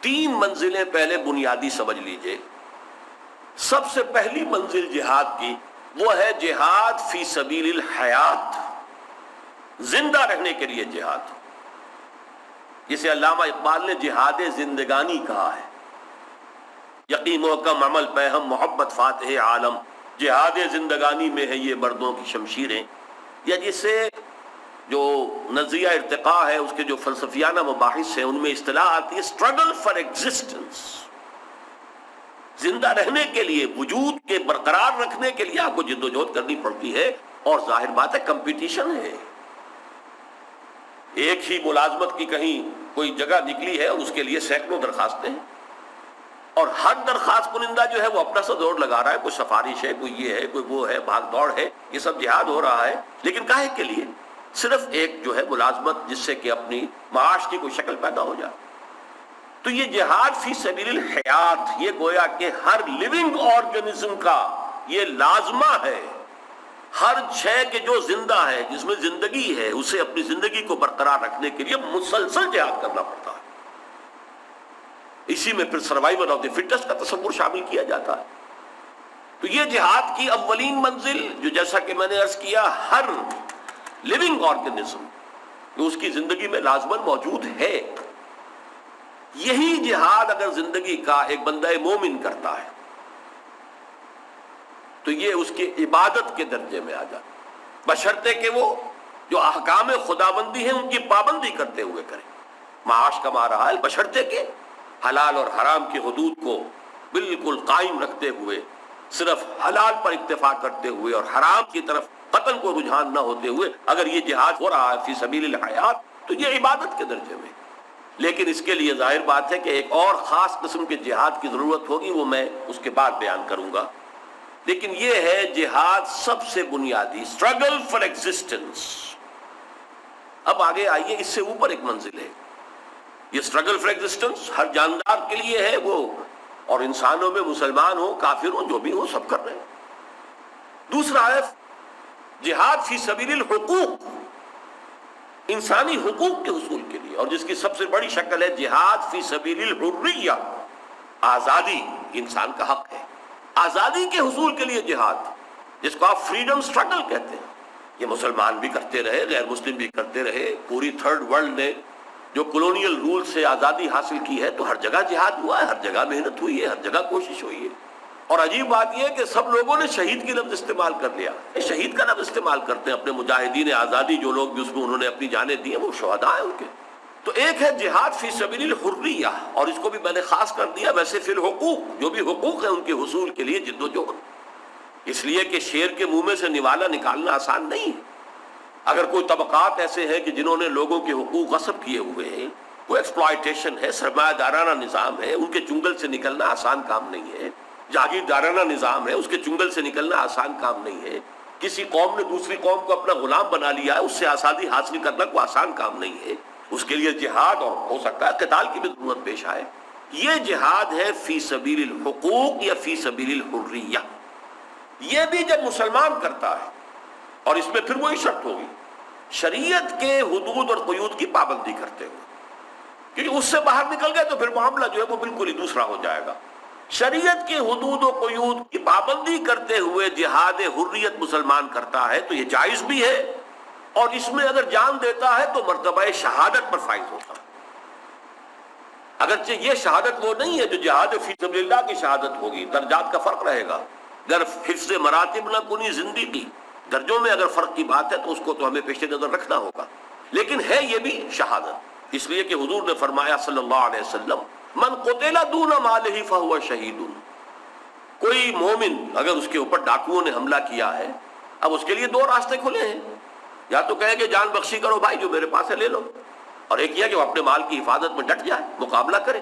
3 منزلیں پہلے بنیادی سمجھ لیجئے۔ سب سے پہلی منزل جہاد کی وہ ہے جہاد فی سبیل الحیات، زندہ رہنے کے لیے جہاد، جسے علامہ اقبال نے جہاد زندگانی کہا ہے۔ یقین محکم عمل پہم محبت فاتح عالم، جہاد زندگانی میں ہے یہ مردوں کی شمشیریں، یا جسے جو نظریہ ارتقاء ہے اس کے جو فلسفیانہ مباحث ہیں ان میں اصطلاح آتی ہے اسٹرگل فار ایگزسٹنس، زندہ رہنے کے لیے، وجود کے برقرار رکھنے کے لیے آپ کو جدوجہد کرنی پڑتی ہے، اور ظاہر بات ہے کمپٹیشن ہے۔ ایک ہی ملازمت کی کہیں کوئی جگہ نکلی ہے اور اس کے لیے سینکڑوں درخواستیں ہیں، اور ہر درخواست کنندہ جو ہے وہ اپنا سا دوڑ لگا رہا ہے، کوئی سفارش ہے، کوئی یہ ہے، کوئی وہ ہے، بھاگ دوڑ ہے، یہ سب جہاد ہو رہا ہے، لیکن کاہے کے لیے؟ صرف ایک جو ہے ملازمت جس سے کہ اپنی معاش کی کوئی شکل پیدا ہو جائے۔ تو یہ جہاد فی سبیل الحیات، یہ گویا کہ ہر لیونگ آرگنزم کا یہ لازمہ ہے، ہر شے کے جو زندہ ہے، جس میں زندگی ہے، اسے اپنی زندگی کو برقرار رکھنے کے لیے مسلسل جہاد کرنا پڑتا ہے۔ اسی میں پھر سروائیول آف دی فٹسٹ کا تصور شامل کیا جاتا ہے۔ تو یہ جہاد کی اولین منزل، جو جیسا کہ میں نے عرض کیا ہر لیونگ آرگنزم جو اس کی زندگی میں لازماً موجود ہے، یہی جہاد اگر زندگی کا ایک بندہ مومن کرتا ہے تو یہ اس کی عبادت کے درجے میں آ جاتا، بشرطے کہ وہ جو احکام خداوندی ہیں ان کی پابندی کرتے ہوئے کرے، معاش کما رہا ہے بشرطے کہ حلال اور حرام کی حدود کو بالکل قائم رکھتے ہوئے، صرف حلال پر اکتفا کرتے ہوئے اور حرام کی طرف قتل کو رجحان نہ ہوتے ہوئے اگر یہ جہاد ہو رہا ہے فی سبیل الحیات تو یہ عبادت کے درجے میں۔ لیکن اس کے لیے ظاہر بات ہے کہ ایک اور خاص قسم کے جہاد کی ضرورت ہوگی، وہ میں اس کے بعد بیان کروں گا۔ لیکن یہ ہے جہاد سب سے بنیادی، اسٹرگل فار ایگزسٹنس۔ اب آگے آئیے، اس سے اوپر ایک منزل ہے، یہ اسٹرگل فار ایگزسٹنس ہر جاندار کے لیے ہے، وہ اور انسانوں میں مسلمان ہوں کافر ہوں جو بھی ہوں سب کر رہے ہیں۔ دوسرا ہے جہاد فی سبیل الحقوق، انسانی حقوق کے حصول کے لیے، اور جس کی سب سے بڑی شکل ہے جہاد فی سبیل الحریہ، آزادی انسان کا حق ہے، آزادی کے حصول کے لیے جہاد، جس کو آپ فریڈم سٹرگل کہتے ہیں۔ یہ مسلمان بھی کرتے رہے، غیر مسلم بھی کرتے رہے، پوری تھرڈ ورلڈ نے جو کولونیل رول سے آزادی حاصل کی ہے تو ہر جگہ جہاد ہوا ہے، ہر جگہ محنت ہوئی ہے، ہر جگہ کوشش ہوئی ہے۔ اور عجیب بات یہ ہے کہ سب لوگوں نے شہید کی لفظ استعمال کر لیا، شہید کا لفظ استعمال کرتے ہیں اپنے مجاہدین آزادی، جو لوگ بھی اس میں انہوں نے اپنی جانیں دی ہیں وہ شہداء ہیں ان کے۔ تو ایک ہے جہاد فی سبیل الحریہ، اور اس کو بھی میں نے خاص کر دیا ویسے فی الحقوق، جو بھی حقوق ہیں ان کے حصول کے لیے جد و جہد، اس لیے کہ شیر کے منہ میں سے نوالا نکالنا آسان نہیں ہے۔ اگر کوئی طبقات ایسے ہیں کہ جنہوں نے لوگوں کے حقوق غصب کیے ہوئے ہیں، کوئی ایکسپلائٹیشن ہے، سرمایہ دارانہ نظام ہے، ان کے چنگل سے نکلنا آسان کام نہیں ہے، جاگیردارانہ نظام ہے، اس کے چنگل سے نکلنا آسان کام نہیں ہے، کسی قوم نے دوسری قوم کو اپنا غلام بنا لیا ہے، اس سے آزادی حاصل کرنا کوئی آسان کام نہیں ہے، اس کے لیے جہاد اور ہو سکتا ہے قتال کی بھی ضرورت پیش آئے۔ یہ جہاد ہے فی سبیل الحقوق یا فی سبیل الحریہ۔ یہ بھی جب مسلمان کرتا ہے، اور اس میں پھر وہی شرط ہوگی شریعت کے حدود اور قیود کی پابندی کرتے ہوئے، کیونکہ اس سے باہر نکل گئے تو پھر معاملہ جو ہے وہ بالکل ہی دوسرا ہو جائے گا۔ شریعت کے حدود و قیود کی پابندی کرتے ہوئے جہاد حریت مسلمان کرتا ہے تو یہ جائز بھی ہے، اور اس میں اگر جان دیتا ہے تو مرتبہ شہادت پر فائز ہوتا ہے۔ اگرچہ یہ شہادت وہ نہیں ہے جو جہاد فی سبیل اللہ کی شہادت ہوگی، درجات کا فرق رہے گا، اگر حفظ مراتب نہ کنی زندگی، درجوں میں اگر فرق کی بات ہے تو اس کو تو ہمیں پیش نظر رکھنا ہوگا، لیکن ہے یہ بھی شہادت، اس لیے کہ حضور نے فرمایا صلی اللہ علیہ وسلم من قتل دون مالہ فہو شہید، کوئی مومن اگر اس کے اوپر ڈاکوؤں نے حملہ کیا ہے، اب اس کے لیے 2 راستے کھلے ہیں، یا تو کہے کہ جان بخشی کرو بھائی جو میرے پاس ہے لے لو، اور ایک یہ کہ وہ اپنے مال کی حفاظت میں ڈٹ جائے، مقابلہ کرے۔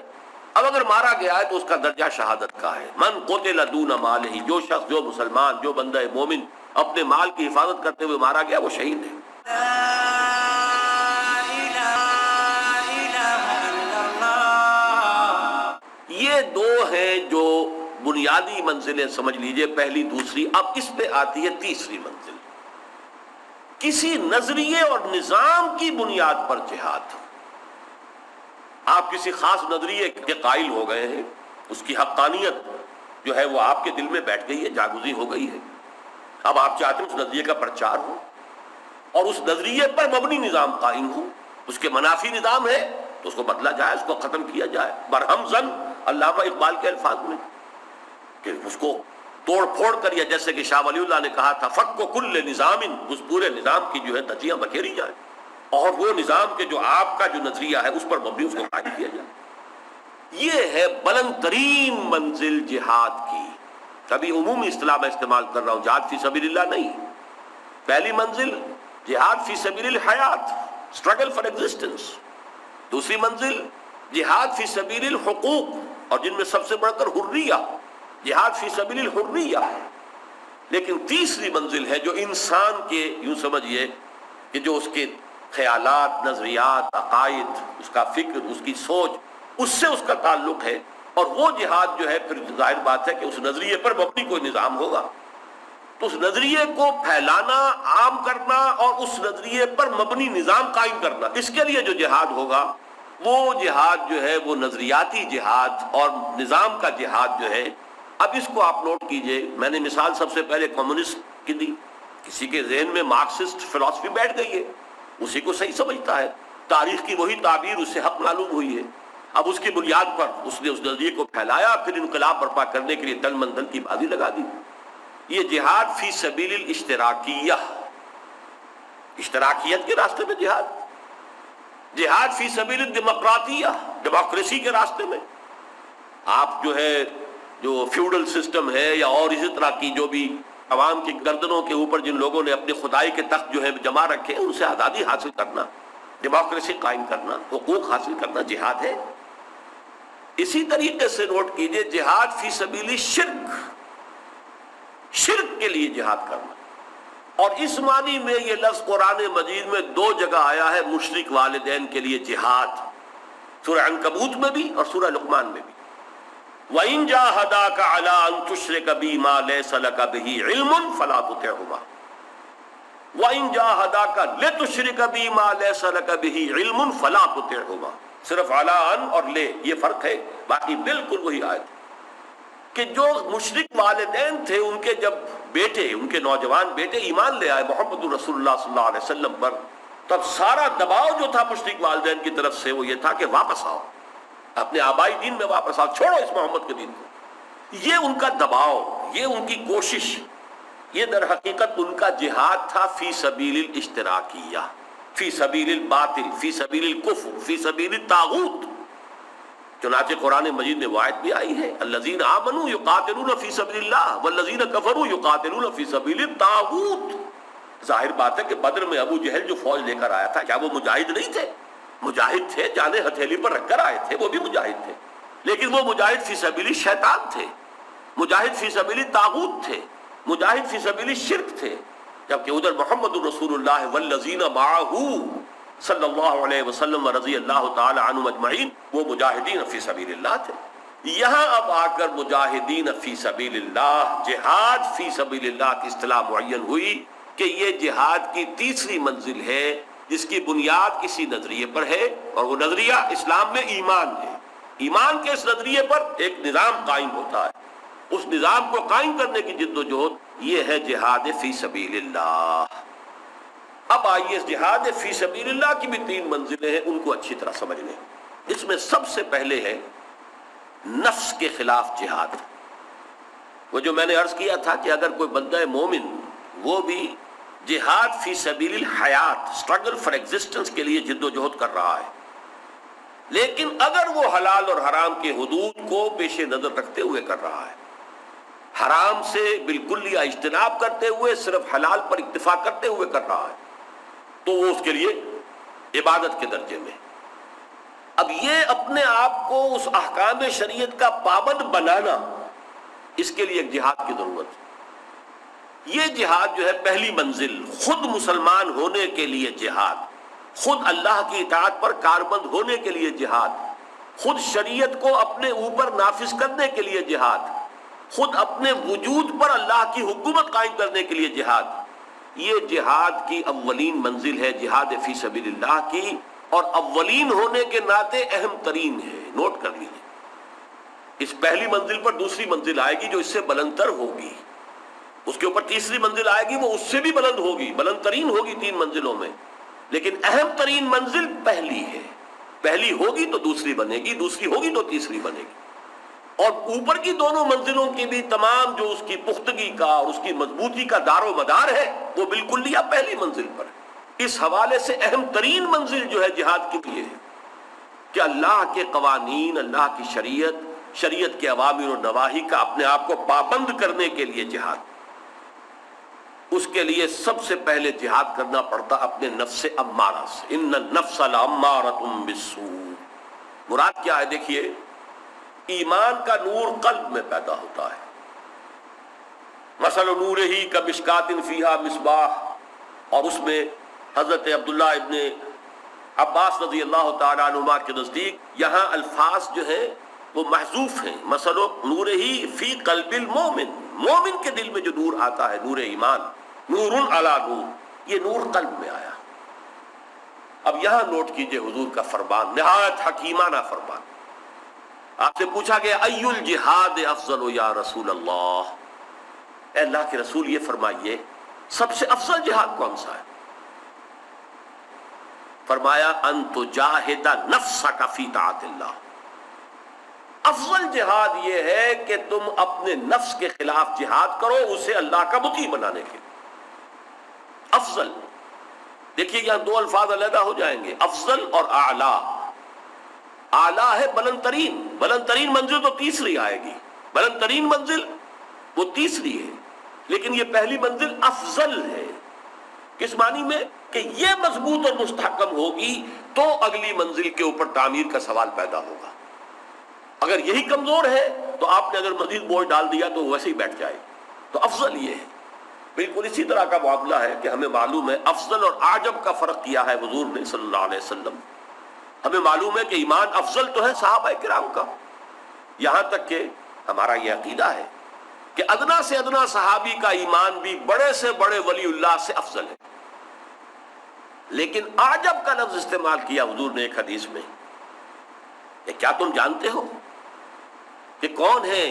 اب اگر مارا گیا ہے تو اس کا درجہ شہادت کا ہے، من قتل دون مالہ، جو شخص، جو مسلمان، جو بندہ مومن اپنے مال کی حفاظت کرتے ہوئے مارا گیا وہ شہید ہے۔ یہ 2 ہیں جو بنیادی منزلیں سمجھ لیجئے، پہلی دوسری، اب اس پہ آتی ہے تیسری منزل، کسی نظریے اور نظام کی بنیاد پر جہاد۔ آپ کسی خاص نظریے کے قائل ہو گئے ہیں، اس کی حقانیت جو ہے وہ آپ کے دل میں بیٹھ گئی ہے، جاگزی ہو گئی ہے، اب آپ چاہتے ہیں اس نظریے کا پرچار ہو اور اس نظریے پر مبنی نظام قائم ہو، اس کے منافی نظام ہے تو اس کو بدلا جائے، اس کو ختم کیا جائے، برہم زن علامہ اقبال کے الفاظ میں، کہ اس کو توڑ پھوڑ کر، یا جیسے کہ شاہ ولی اللہ نے کہا تھا فک کل نظام، اس پورے نظام کی جو ہے تجزیہ بکھیری جائے، اور وہ نظام کے جو آپ کا جو نظریہ ہے اس پر مبنی اس کو قائم کیا جائے۔ یہ ہے بلند ترین منزل جہاد کی۔ کبھی عمومی اصطلاح میں استعمال کر رہا ہوں، جہاد فی سبیل اللہ نہیں۔ پہلی منزل جہاد فی سبیل الحیات، اسٹرگل فار ایگزسٹنس۔ دوسری منزل جہاد فی سبیل الحقوق، اور جن میں سب سے بڑھ کر حریہ، جہاد فی سبیل الحریہ ہے۔ لیکن تیسری منزل ہے جو انسان کے، یوں سمجھیے کہ جو اس کے خیالات، نظریات، عقائد، اس کا فکر، اس کی سوچ، اس سے اس کا تعلق ہے، اور وہ جہاد جو ہے پھر ظاہر بات ہے کہ اس نظریے پر مبنی کوئی نظام ہوگا، تو اس نظریے کو پھیلانا، عام کرنا، اور اس نظریے پر مبنی نظام قائم کرنا، اس کے لیے جو جہاد ہوگا وہ جہاد جو ہے وہ نظریاتی جہاد اور نظام کا جہاد جو ہے۔ اب اس کو آپ نوٹ کیجئے، میں نے مثال سب سے پہلے کمیونسٹ کی دی، کسی کے ذہن میں مارکسسٹ فلسفی بیٹھ گئی ہے، اسی کو صحیح سمجھتا ہے، تاریخ کی وہی تعبیر اس سے حق معلوم ہوئی ہے، اب اس کی بنیاد پر اس نے اس نظریے کو پھیلایا، پھر انقلاب برپا کرنے کے لیے تن من دھن کی بازی لگا دی۔ یہ جہاد فی سبیل الاشتراکیہ، اشتراکیت کے راستے میں جہاد، جہاد فی سبیل الڈیمقراطیہ، ڈیموکریسی کے راستے میں۔ آپ جو ہے جو فیوڈل سسٹم ہے یا اور اسی طرح کی جو بھی عوام کی گردنوں کے اوپر جن لوگوں نے اپنی خدائی کے تخت جو ہے جمع رکھے ہیں، ان سے آزادی حاصل کرنا، ڈیموکریسی قائم کرنا، حقوق حاصل کرنا جہاد ہے۔ اسی طریقے سے نوٹ کیجئے جہاد فی سبیل شرک، شرک کے لیے جہاد کرنا، اور اس معنی میں یہ لفظ قرآن مجید میں 2 جگہ آیا ہے، مشرک والدین کے لیے جہاد، سورہ عنکبوت میں بھی اور سورہ لقمان میں بھی۔ وَإِن جَاهَدَاكَ عَلَىٰ أَن تُشْرِكَ بِي مَا لَيْسَ لَكَ بِهِ عِلْمٌ فَلَا تُطِعْهُمَا وَإِن جَاهَدَاكَ لِتُشْرِكَ بِي مَا لَيْسَ لَكَ بِهِ عِلْمٌ فَلَا تُطِعْهُمَا، صرف عَلَىٰ أَن اور لے یہ فرق ہے، باقی بالکل وہی آیت کہ جو مشرک والدین تھے ان کے جب بیٹے، ان کے نوجوان بیٹے ایمان لے آئے محمد رسول اللہ صلی اللہ علیہ وسلم پر، تب سارا دباؤ جو تھا مشرک والدین کی طرف سے وہ یہ تھا کہ واپس آؤ، اپنے آبائی دین میں واپس آؤ، چھوڑو اس محمد کے دین کو۔ یہ ان کا دباؤ، یہ ان کی کوشش، یہ در حقیقت ان کا جہاد تھا فی سبیل الاشتراکیہ، فی سبیل الباطل، فی سبیل الکفر، فی سبیل الطاغوت۔ چنانچہ قرآن مجید میں وہ آیت بھی آئی ہے، الذین آمنوا یقاتلون فی سبیل اللہ والذین کفروا یقاتلون فی سبیل الطاغوت۔ ظاہر بات ہے کہ بدر میں ابو جہل جو فوج لے کر آیا تھا، کیا وہ مجاہد نہیں تھے؟ مجاہد تھے، جانیں ہتھیلی پر رکھ کر آئے تھے، وہ بھی مجاہد تھے، لیکن وہ مجاہد فی سبیل شیطان تھے، مجاہد فی سبیل طاغوت تھے، مجاہد فی سبیل شرک تھے، جبکہ ادھر محمد رسول اللہ والذین معہ صلی اللہ علیہ وسلم و رضی اللہ تعالی عنہم اجمعین وہ مجاہدین فی سبیل اللہ تھے۔ یہاں اب آ کر مجاہدین فی سبیل اللہ، جہاد فی سبیل اللہ کی اصطلاح معین ہوئی کہ یہ جہاد کی تیسری منزل ہے جس کی بنیاد کسی نظریے پر ہے، اور وہ نظریہ اسلام میں ایمان ہے۔ ایمان کے اس نظریے پر ایک نظام قائم ہوتا ہے، اس نظام کو قائم کرنے کی جد و جہد یہ ہے جہاد فی سبیل اللہ۔ اب آئیے اس جہاد فی سبیل اللہ کی بھی 3 منزلیں ہیں، ان کو اچھی طرح سمجھ لیں۔ اس میں سب سے پہلے ہے نفس کے خلاف جہاد۔ وہ جو میں نے عرض کیا تھا کہ اگر کوئی بندہ مومن وہ بھی جہاد فی سبیل الحیات، اسٹرگل فار ایگزسٹنس کے لیے جد و جہد کر رہا ہے، لیکن اگر وہ حلال اور حرام کے حدود کو پیش نظر رکھتے ہوئے کر رہا ہے، حرام سے بالکل یا اجتناب کرتے ہوئے صرف حلال پر اکتفا کرتے ہوئے کر رہا ہے، تو وہ اس کے لیے عبادت کے درجے میں۔ اب یہ اپنے آپ کو اس احکام شریعت کا پابند بنانا، اس کے لیے ایک جہاد کی ضرورت ہے۔ یہ جہاد جو ہے پہلی منزل، خود مسلمان ہونے کے لیے جہاد، خود اللہ کی اطاعت پر کاربند ہونے کے لیے جہاد، خود شریعت کو اپنے اوپر نافذ کرنے کے لیے جہاد، خود اپنے وجود پر اللہ کی حکومت قائم کرنے کے لیے جہاد، یہ جہاد کی اولین منزل ہے، جہاد فی سبیل اللہ کی، اور اولین ہونے کے ناطے اہم ترین ہے۔ نوٹ کر لیجیے، اس پہلی منزل پر دوسری منزل آئے گی جو اس سے بلندتر ہوگی، اس کے اوپر تیسری منزل آئے گی وہ اس سے بھی بلند ہوگی، بلند ترین ہوگی تین منزلوں میں، لیکن اہم ترین منزل پہلی ہے۔ پہلی ہوگی تو دوسری بنے گی، دوسری ہوگی تو تیسری بنے گی، اور اوپر کی دونوں منزلوں کی بھی تمام جو اس کی پختگی کا اور اس کی مضبوطی کا دار و مدار ہے وہ بالکل لیا پہلی منزل پر ہے۔ اس حوالے سے اہم ترین منزل جو ہے جہاد کے لیے ہے کہ اللہ کے قوانین، اللہ کی شریعت کے اوامر و نواہی کا اپنے آپ کو پابند کرنے کے لیے جہاد۔ اس کے لیے سب سے پہلے جہاد کرنا پڑتا اپنے نفس امارہ سے، ان النفس لامارۃ بالسوء۔ مراد کیا ہے؟ دیکھیے، ایمان کا نور قلب میں پیدا ہوتا ہے۔ مثل نورہ کمشکاۃ فیہا مصباح، اور اس میں حضرت عبداللہ ابن عباس رضی اللہ تعالیٰ عنہما کے نزدیک یہاں الفاظ جو ہیں وہ محذوف ہیں۔ مثل نورہ فی قلب المومن، مومن کے دل میں جو نور آتا ہے، نور ایمان، نور علی نور، یہ نور قلب میں آیا۔ اب یہاں نوٹ کیجئے حضور کا فرمان، نہایت حکیمانہ فرمان۔ آپ سے پوچھا گیا ای الجہاد افضل یا رسول اللہ، اے اللہ کے رسول یہ فرمائیے سب سے افضل جہاد کون سا ہے؟ فرمایا ان تجاہد نفسک فی طاعت اللہ، افضل جہاد یہ ہے کہ تم اپنے نفس کے خلاف جہاد کرو، اسے اللہ کا مطیع بنانے کے لیے۔ افضل، دیکھیے یہاں دو الفاظ علیحدہ ہو جائیں گے، افضل اور اعلیٰ۔ اعلیٰ ہے بلند ترین، بلند ترین منزل تو تیسری آئے گی، بلند ترین منزل وہ تیسری ہے، لیکن یہ پہلی منزل افضل ہے۔ کس معنی میں؟ کہ یہ مضبوط اور مستحکم ہوگی تو اگلی منزل کے اوپر تعمیر کا سوال پیدا ہوگا۔ اگر یہی کمزور ہے تو آپ نے اگر مزید بوجھ ڈال دیا تو ویسے ہی بیٹھ جائے۔ تو افضل یہ ہے۔ بالکل اسی طرح کا معاملہ ہے کہ ہمیں معلوم ہے افضل اور اعجب کا فرق کیا ہے حضور نے صلی اللہ علیہ وسلم۔ ہمیں معلوم ہے کہ ایمان افضل تو ہے صحابہ کرام کا، یہاں تک کہ ہمارا یہ عقیدہ ہے کہ ادنا سے ادنا صحابی کا ایمان بھی بڑے سے بڑے ولی اللہ سے افضل ہے۔ لیکن اعجب کا لفظ استعمال کیا حضور نے ایک حدیث میں، کہ کیا تم جانتے ہو کہ کون ہے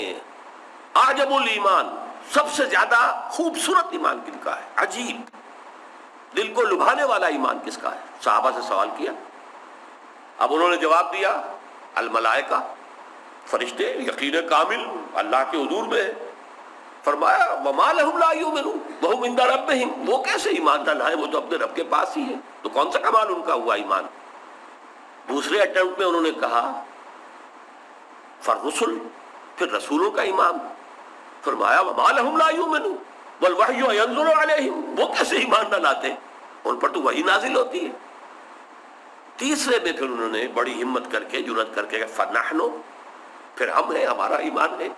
اعجب الایمان، سب سے زیادہ خوبصورت ایمان کن کا ہے، عجیب دل کو لبھانے والا ایمان کس کا ہے؟ صحابہ سے سوال کیا، اب انہوں نے جواب دیا الملائکہ، فرشتے، یقین کامل اللہ کے حضور میں ہے۔ فرمایا وما لهم لا يؤمنون وهم عند ربهم، وہ کیسے ایمان نہ لائیں، وہ تو اپنے رب کے پاس ہی ہے، تو کون سا کمال ان کا ہوا ایمان؟ دوسرے اٹیمپٹ میں انہوں نے کہا فالرسل، پھر رسولوں کا ایمان، فرمایا وما لهم لا يؤمنون والوحی ينزل عليهم، وہ کیسے ایمان نہ لاتے، ان پر تو وحی نازل ہوتی ہے۔ تیسرے میں پھر انہوں نے بڑی ہمت کر کے جرأت کر کے فنحن، پھر ہم ہیں، ہمارا ایمان ہے۔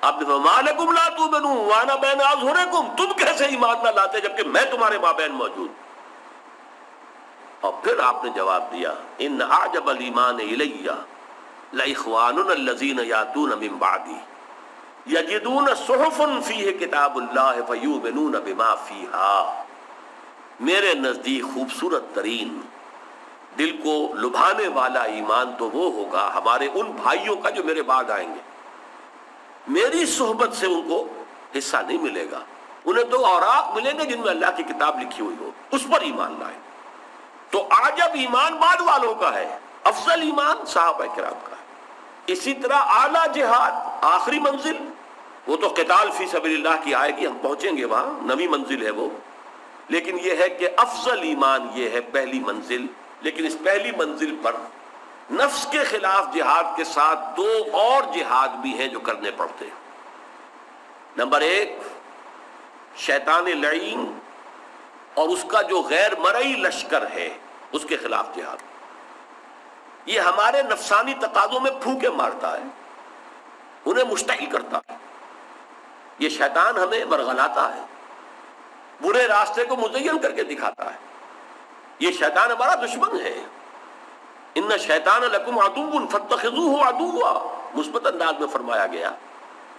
آپ نے وما لکم لا تؤمنون وانا بین اظہرکم، تم کیسے ایمان نہ لاتے جبکہ میں تمہارے مابین موجود۔ اور پھر آپ نے جواب دیا ان اعجب الایمان الی لاخواننا الذین یاتون من بعدی یجدون صحفا فیہ کتاب اللہ فیؤمنون بما فیہا، میرے نزدیک خوبصورت ترین دل کو لبھانے والا ایمان تو وہ ہوگا ہمارے ان بھائیوں کا جو میرے بعد آئیں گے، میری صحبت سے ان کو حصہ نہیں ملے گا، انہیں تو اوراق ملیں گے جن میں اللہ کی کتاب لکھی ہوئی ہو، اس پر ایمان لائیں۔ تو عجب ایمان بعد والوں کا ہے، افضل ایمان صحابہ کرام کا ہے۔ اسی طرح اعلیٰ جہاد آخری منزل، وہ تو قتال فی سبیل اللہ کی آئے گی، ہم پہنچیں گے وہاں، نویں منزل ہے وہ، لیکن یہ ہے کہ افضل ایمان یہ ہے پہلی منزل۔ لیکن اس پہلی منزل پر نفس کے خلاف جہاد کے ساتھ دو اور جہاد بھی ہیں جو کرنے پڑتے ہیں۔ نمبر ایک، شیطان لعین اور اس کا جو غیر مرئی لشکر ہے اس کے خلاف جہاد۔ یہ ہمارے نفسانی تقاضوں میں پھونکے مارتا ہے، انہیں مشتعل کرتا ہے، یہ شیطان ہمیں ورغلاتا ہے، برے راستے کو مزین کر کے دکھاتا ہے، یہ شیطان ہمارا دشمن ہے۔ ان شیطان لکم عدو فاتخذوہ عدوا، مثبت انداز میں فرمایا گیا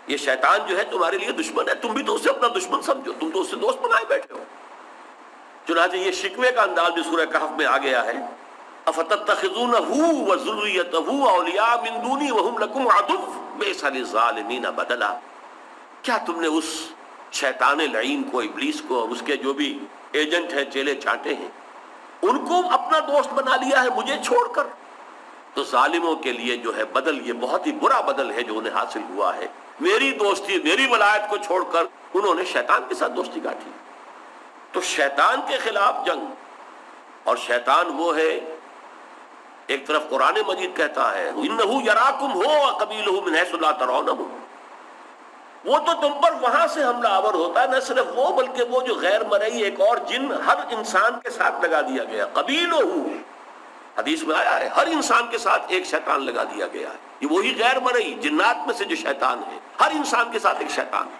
یہ شیطان جو ہے تمہارے لیے دشمن ہے، تم بھی تو اسے اپنا دشمن سمجھو، تم تو اس سے دوست بنائے بیٹھے ہو۔ چنانچہ یہ شکوے کا انداز بھی سورہ کہف میں آ گیا ہے، افتتخذونہ وذریتہ اولیاء من دونی وہم لکم عدو بئس للظالمین بدلا۔ کیا تم نے اس شیطان لعین کو، ابلیس کو، اور اس کے جو بھی ایجنٹ ہیں، چیلے چانٹے ہیں، ان کو اپنا دوست بنا لیا ہے مجھے چھوڑ کر؟ تو ظالموں کے لیے جو ہے بدل، یہ بہت ہی برا بدل ہے جو انہیں حاصل ہوا ہے۔ میری دوستی، میری ولایت کو چھوڑ کر انہوں نے شیطان کے ساتھ دوستی کاٹی۔ تو شیطان کے خلاف جنگ، اور شیطان وہ ہے، ایک طرف قرآن مجید کہتا ہے اِنَّهُ يَرَاكُمْ هُوَ وَقَبِيلُهُ مِنْ حَيْثُ لَا تَرَوْنَهُمْ، وہ تو تم پر وہاں سے حملہ آور ہوتا ہے، نہ صرف وہ بلکہ وہ جو غیر مرئی ایک اور جن ہر انسان کے ساتھ لگا دیا گیا، قبیلہ، حدیث میں آیا ہے ہر انسان کے ساتھ ایک شیطان لگا دیا گیا ہے۔ یہ وہی غیر مرئی جنات میں سے جو شیطان ہے، ہر انسان کے ساتھ ایک شیطان ہے۔